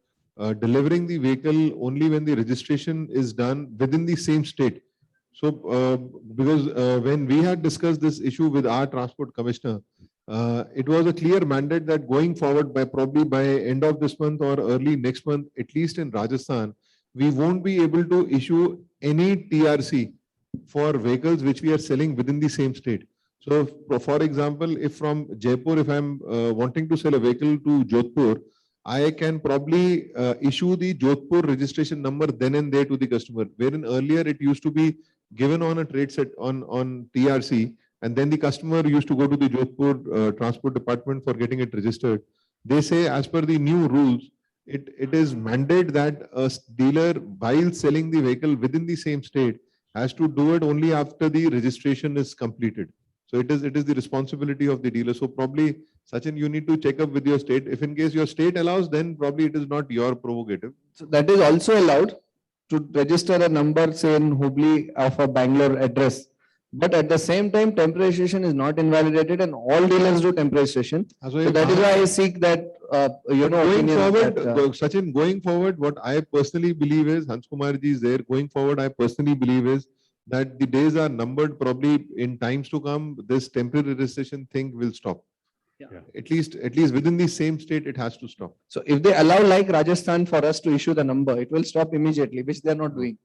delivering the vehicle only when the registration is done within the same state? So, because when we had discussed this issue with our transport commissioner, it was a clear mandate that going forward probably by end of this month or early next month, at least in Rajasthan, we won't be able to issue any TRC for vehicles which we are selling within the same state. So for example, if from Jaipur, if I'm wanting to sell a vehicle to Jodhpur, I can probably issue the Jodhpur registration number then and there to the customer, wherein earlier it used to be given on a trade set on TRC, and then the customer used to go to the Jodhpur transport department for getting it registered. They say as per the new rules, it is mandate that a dealer while selling the vehicle within the same state has to do it only after the registration is completed. So it is the responsibility of the dealer. So probably, Sachin, you need to check up with your state. If in case your state allows, then probably it is not your prerogative. So that is also allowed to register a number, say in Hubli of a Bangalore address. But at the same time, temporary registration is not invalidated and all dealers do temporary registration. So that is why I seek that, Going opinion forward, that, Sachin, going forward, what I personally believe is, Hans Kumar ji is there, going forward, I personally believe is that the days are numbered, probably in times to come, this temporary registration thing will stop. Yeah. At least within the same state, it has to stop. So if they allow like Rajasthan for us to issue the number, it will stop immediately, which they are not doing.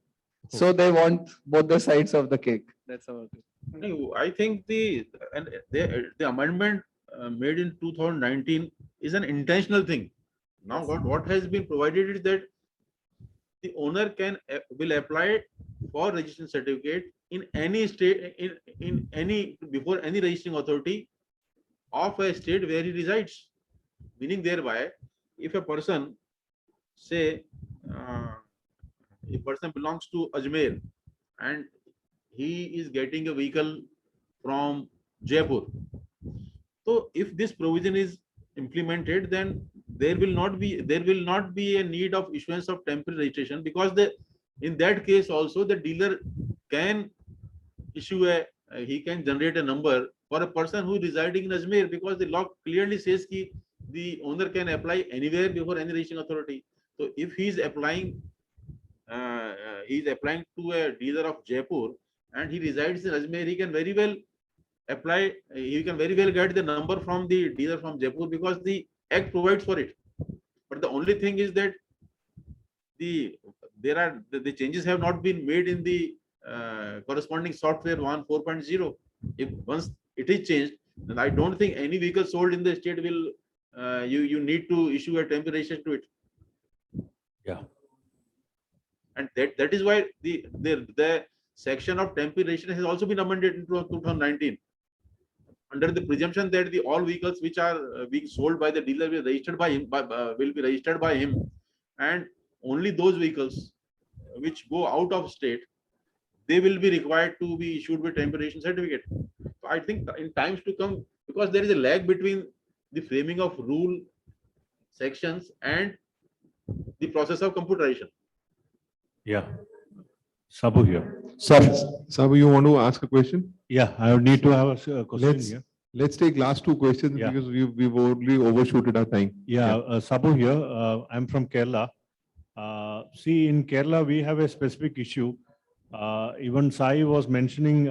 So they want both the sides of the cake. That's our. No, I think the amendment made in 2019 is an intentional thing. Now, what has been provided is that the owner will apply for registration certificate in any state, in any, before any registering authority of a state where he resides. Meaning thereby, if a person say a person belongs to Ajmer and he is getting a vehicle from Jaipur. So if this provision is implemented, then there will not be a need of issuance of temporary registration, because in that case also the dealer can issue he can generate a number for a person who is residing in Ajmer, because the law clearly says that the owner can apply anywhere before any registering authority. So if he is applying to a dealer of Jaipur and he resides in Ajmer, he can very well apply, he can very well get the number from the dealer from Jaipur, because the act provides for it. But the only thing is that the changes have not been made in the corresponding software 4.0. If once it is changed, then I don't think any vehicle sold in the state will you need to issue a temporary registration to it. Yeah. And that is why the section of temporary registration has also been amended in 2019, under the presumption that all vehicles which are being sold by the dealer will be registered by him, will be registered by him, and only those vehicles which go out of state, they will be required to be issued with temporary registration certificate. So I think in times to come, because there is a lag between the framing of rule sections and the process of computerization. Yeah. Sabu here. Sabu, you want to ask a question? Yeah, I would need to have a question Let's, here. let's take last two questions Yeah. because we've already overshooted our time. Yeah, Sabu here. I'm from Kerala. See, in Kerala, we have a specific issue. Even Sai was mentioning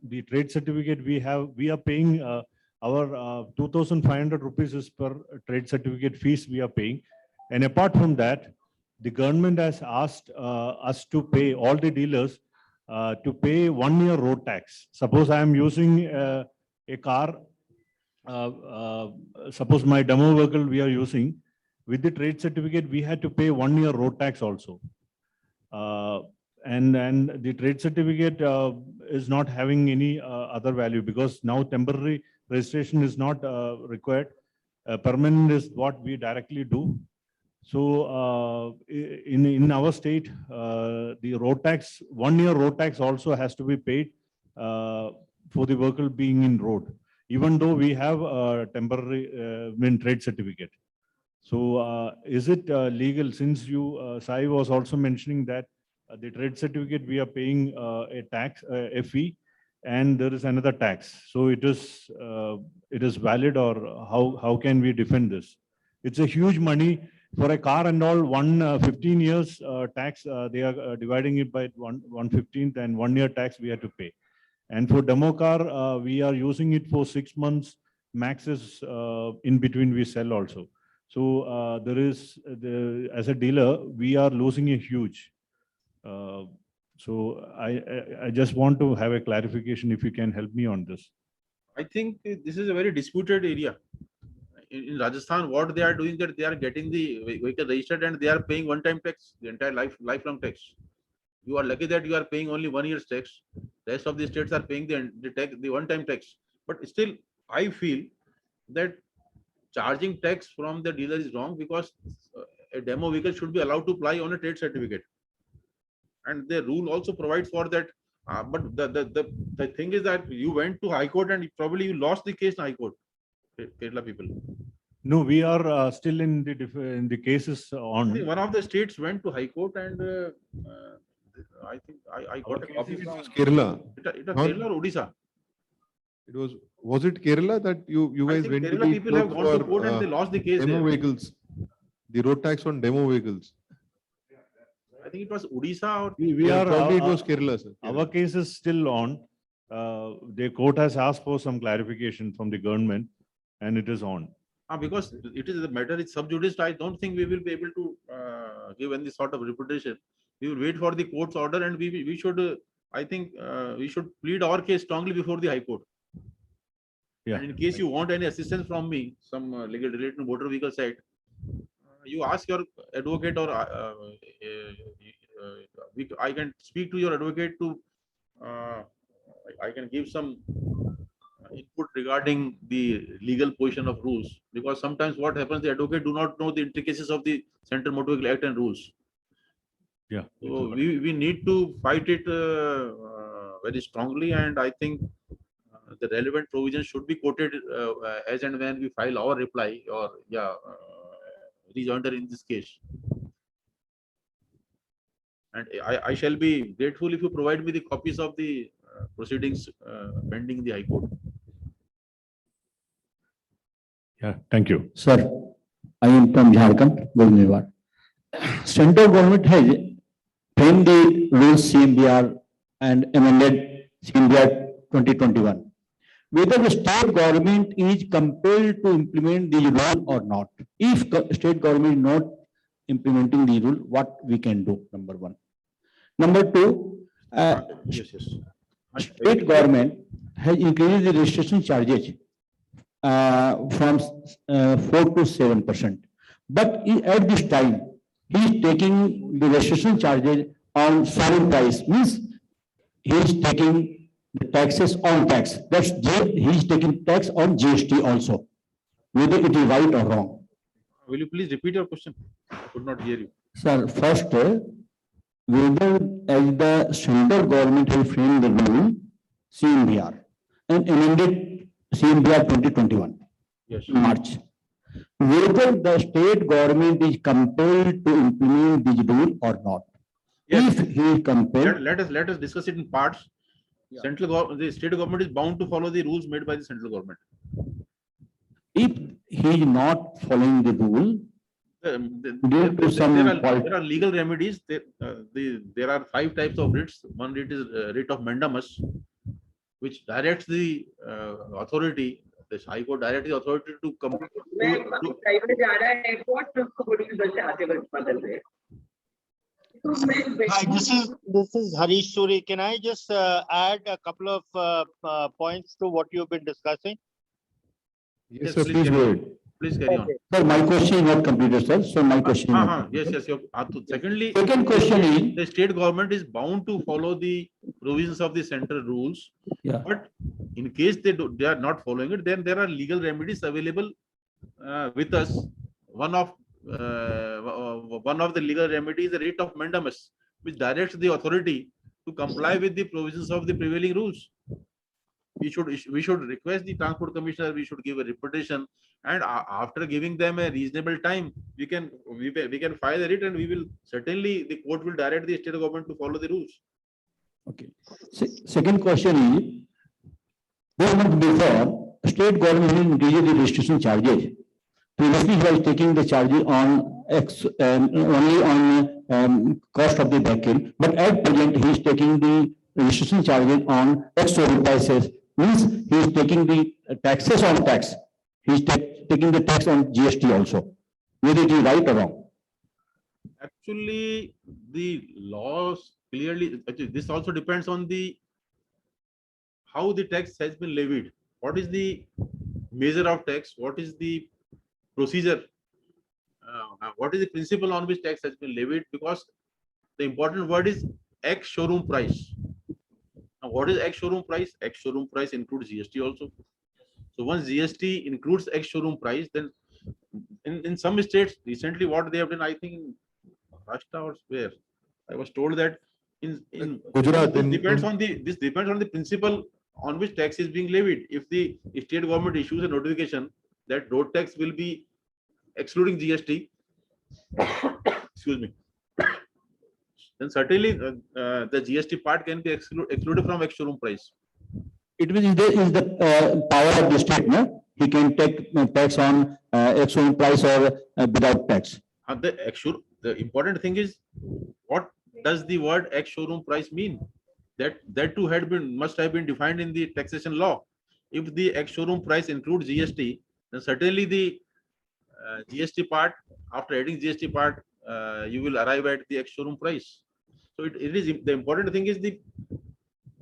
the trade certificate we are paying our 2,500 rupees is per trade certificate fees we are paying. And apart from that, the government has asked us to pay, all the dealers to pay 1 year road tax. Suppose I am using a car, suppose my demo vehicle we are using, with the trade certificate, we had to pay 1 year road tax also. And the trade certificate is not having any other value, because now temporary registration is not required. Permanent is what we directly do. So in our state, the road tax, 1 year road tax also has to be paid for the vehicle being in road, even though we have a temporary trade certificate. So is it legal, since you, Sai was also mentioning that the trade certificate we are paying a tax, a fee, and there is another tax. So it is valid, or how can we defend this? It's a huge money for a car and all. 15 years tax, they are dividing it by 1/15th, and 1 year tax we have to pay. And for demo car, we are using it for 6 months, max is in between we sell also. So there is, as a dealer, we are losing a huge. So I just want to have a clarification if you can help me on this. I think this is a very disputed area. In Rajasthan, what they are doing, that they are getting the vehicle registered and they are paying one-time tax, the entire lifelong tax. You are lucky that you are paying only 1 year's tax. Rest of the states are paying the tax, the one-time tax. But still, I feel that charging tax from the dealer is wrong, because a demo vehicle should be allowed to apply on a trade certificate. And the rule also provides for that. But the thing is that you went to High Court and probably you lost the case in High Court, Kerala people. No, we are still in the cases on. See, one of the states went to High Court and I think I got a copy. It was Kerala. It was Not- Kerala or Odisha. Was it Kerala that you I guys think went to Kerala the people have court gone to court and they for lost the case demo there. vehicles? The road tax on demo vehicles. I think it was Odisha or We Yeah, are, probably it was Kerala, sir. our case is still on. The court has asked for some clarification from the government, and it is on. because it is the matter is sub judice. I don't think we will be able to give any sort of reputation. We will wait for the court's order, and we should I think we should plead our case strongly before the High Court. Yeah. And in case you want any assistance from me, some legal related to motor vehicle side, you ask your advocate, or I can speak to your advocate to I can give some input regarding the legal position of rules, because sometimes what happens, the advocate do not know the intricacies of the Central Motor Vehicle Act and rules. Yeah. So we need to fight it very strongly, and I think the relevant provisions should be quoted as and when we file our reply or rejoinder in this case. And I shall be grateful if you provide me the copies of the proceedings pending in the High Court. Yeah, thank you. Sir, I am from Jharkhand, Gulmewar. Central government has framed the rules CMBR and amended CMBR 2021. Whether the state government is compelled to implement the rule or not. If state government is not implementing the rule, what we can do, number one. Number two, Yes. state government has increased the registration charges from 4 to 7%. But at this time, he is taking the registration charges on showroom price, means he is taking the taxes on tax. He is taking tax on GST also, whether it is right or wrong. Will you please repeat your question? I could not hear you. Sir, first, whether as the central government has framed the rule, CMBR, and amended CMBR 2021, Yes. March. Whether the state government is compelled to implement this rule or not. Yes. If he is compelled, Let us discuss it in parts. The state government is bound to follow the rules made by the central government. if he is not following the rule, Due to some fault. There are legal remedies. There are 5 types of writs. One writ is writ of mandamus, which directs the authority, the High Court directs the authority to come. Hi, this is Harish Suri. Can I just add a couple of points to what you've been discussing? Yes, sir, please go ahead. Please carry on. sir, my question is not completed, sir. So my question. is not Yes, completed. yes. Secondly, Second question is, the state government is bound to follow the provisions of the central rules. Yeah. But in case they are not following it, then there are legal remedies available with us. One of the legal remedies is the writ of mandamus, which directs the authority to comply with the provisions of the prevailing rules. We should request the transport commissioner. We should give a reputation, and after giving them a reasonable time, we can file a writ, and we will certainly, the court will direct the state government to follow the rules. okay. Second question is, 1 month before, state government will increase the registration charges. Previously, he was taking the charges on only on cost of the vehicle, but at present, he is taking the registration charges on X prices. Means he is taking the taxes on tax. He is taking the tax on GST also. Whether it is right or wrong. Actually, the laws clearly, actually, this also depends on how the tax has been levied. What is the measure of tax? What is the procedure? What is the principle on which tax has been levied? Because the important word is X showroom price. Now, what is X showroom price? X showroom price includes GST also. So once GST includes X showroom price, then in some states recently what they have done, I think in Maharashtra or where, I was told that in Gujarat, this depends on the principle on which tax is being levied. If the state government issues a notification that road tax will be excluding GST, excuse me, then certainly the GST part can be excluded from X showroom price. It is the power of the state, no? He can take tax on X price or without tax. The important thing is, what does the word X showroom price mean? That too must have been defined in the taxation law. If the X showroom price includes GST, then certainly the GST part, after adding GST part, you will arrive at the X showroom price. So it is the important thing is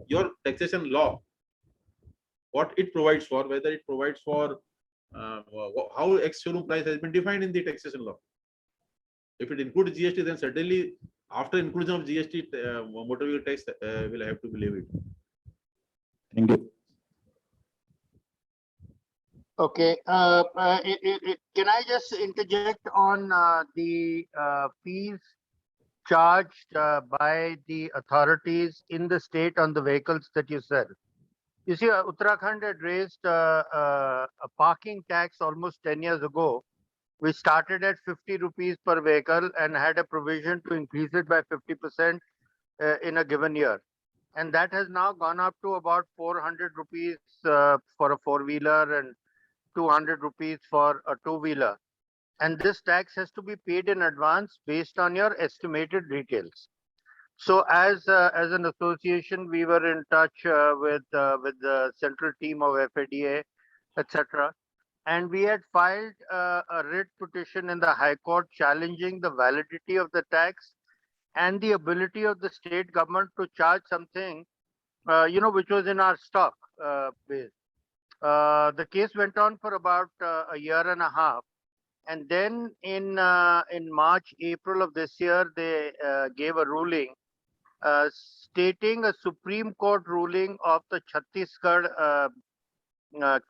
your taxation law, what it provides for, whether it provides for how X showroom price has been defined in the taxation law. If it includes GST, then certainly after inclusion of GST, motor vehicle tax will have to be levied. Thank you. Okay, can I just interject on the fees charged by the authorities in the state on the vehicles that you sell? You see, Uttarakhand had raised a parking tax almost 10 years ago, which started at 50 rupees per vehicle and had a provision to increase it by 50% in a given year. And that has now gone up to about 400 rupees for a four-wheeler and 200 rupees for a two-wheeler. And this tax has to be paid in advance based on your estimated retails. So as an association, we were in touch with the central team of FADA, etc. And we had filed a writ petition in the High Court challenging the validity of the tax and the ability of the state government to charge something, which was in our stock base. The case went on for about a year and a half. And then in March, April of this year, they gave a ruling stating a Supreme Court ruling of the Chhattisgarh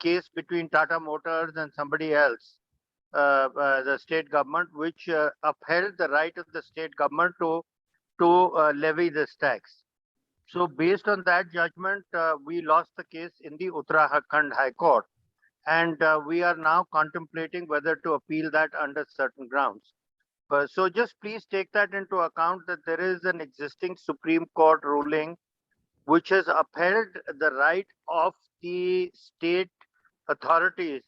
case between Tata Motors and somebody else, the state government, which upheld the right of the state government to levy this tax. So based on that judgment, we lost the case in the Uttarakhand High Court. And we are now contemplating whether to appeal that under certain grounds. So just please take that into account that there is an existing Supreme Court ruling which has upheld the right of the state authorities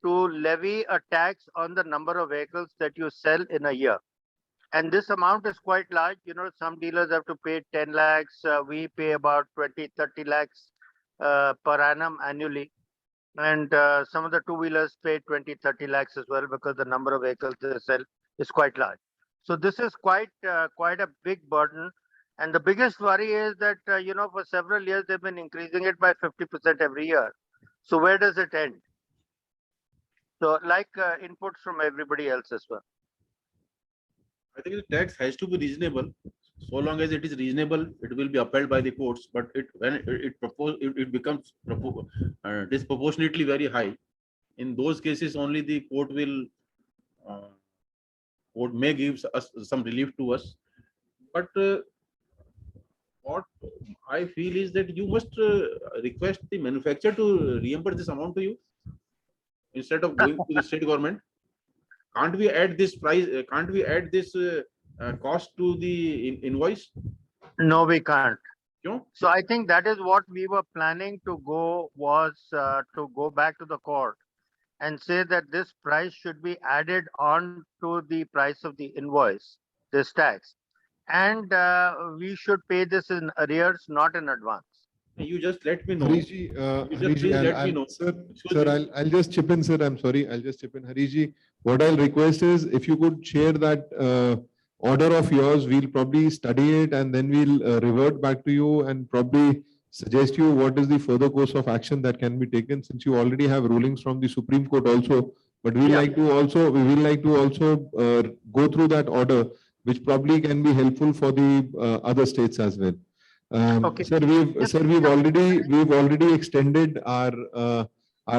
to levy a tax on the number of vehicles that you sell in a year. And this amount is quite large. Some dealers have to pay 10 lakhs. We pay about 20, 30 lakhs per annum annually. And some of the two-wheelers pay 20, 30 lakhs as well because the number of vehicles they sell is quite large. So this is quite a big burden. And the biggest worry is that, for several years, they've been increasing it by 50% every year. So where does it end? So like inputs from everybody else as well. I think the tax has to be reasonable. So long as it is reasonable, it will be upheld by the courts. But when it becomes disproportionately very high. In those cases, only the court may give us some relief to us. But what I feel is that you must request the manufacturer to reimburse this amount to you instead of going to the state government. Can't we add this price? Can't we add this cost to the invoice? No, we can't. No? So I think that is what we were planning to go back to the court and say that this price should be added on to the price of the invoice, this tax. And we should pay this in arrears, not in advance. You just let me know. Harishji, please let me know. Sir, I'll just chip in, sir. I'm sorry. I'll just chip in. Harishji, what I'll request is if you could share that order of yours, we'll probably study it and then we'll revert back to you and probably suggest you what is the further course of action that can be taken, since you already have rulings from the Supreme Court also. But we will like to also go through that order, which probably can be helpful for the other states as well. Okay. Sir, we've already extended our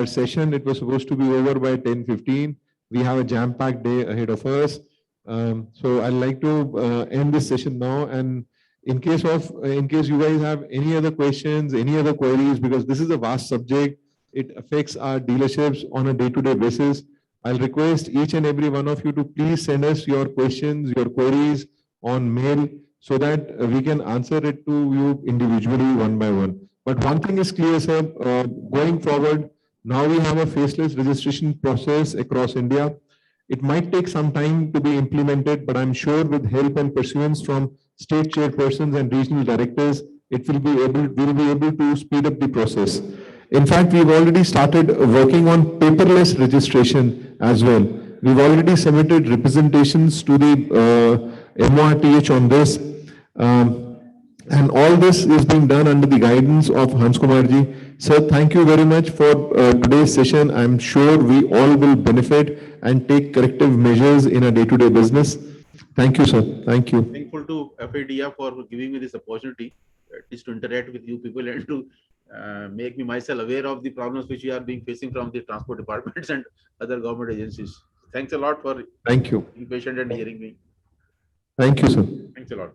session. It was supposed to be over by 10:15. We have a jam-packed day ahead of us. So I'd like to end this session now. And in case you guys have any other questions, any other queries, because this is a vast subject, it affects our dealerships on a day-to-day basis. I'll request each and every one of you to please send us your questions, your queries on mail, so that we can answer it to you individually one by one. But one thing is clear, sir, going forward, now we have a faceless registration process across India. It might take some time to be implemented, but I'm sure with help and pursuance from state chairpersons and regional directors, we'll be able to speed up the process. In fact, we've already started working on paperless registration as well. We've already submitted representations to the MORTH on this. And all this is being done under the guidance of Hans Kumar ji. Sir, thank you very much for today's session. I'm sure we all will benefit and take corrective measures in our day-to-day business. Thank you, sir. Thank you. Thankful to FADA for giving me this opportunity, at least to interact with you people and to make me myself aware of the problems which we are being facing from the transport departments and other government agencies. Thanks a lot for Thank you. being patient and hearing me. Thank you, sir. Thanks a lot.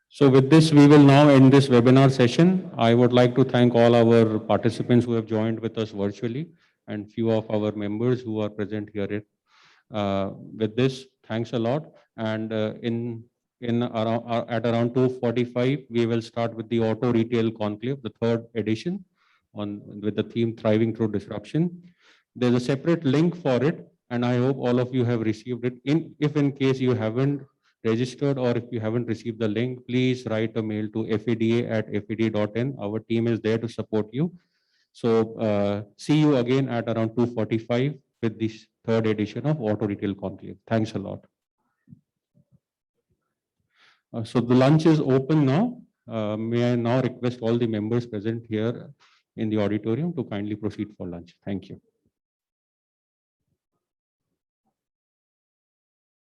So with this, we will now end this webinar session. I would like to thank all our participants who have joined with us virtually and few of our members who are present here. With this, thanks a lot. And at around 2:45, we will start with the Auto Retail Conclave, the third edition, with the theme Thriving Through Disruption. There's a separate link for it, and I hope all of you have received it. If in case you haven't registered or if you haven't received the link, please write a mail to feda@fed.in. Our team is there to support you. So see you again at around 2:45 with this third edition of Auto Retail Conclave. Thanks a lot. So the lunch is open now. May I now request all the members present here in the auditorium to kindly proceed for lunch. Thank you.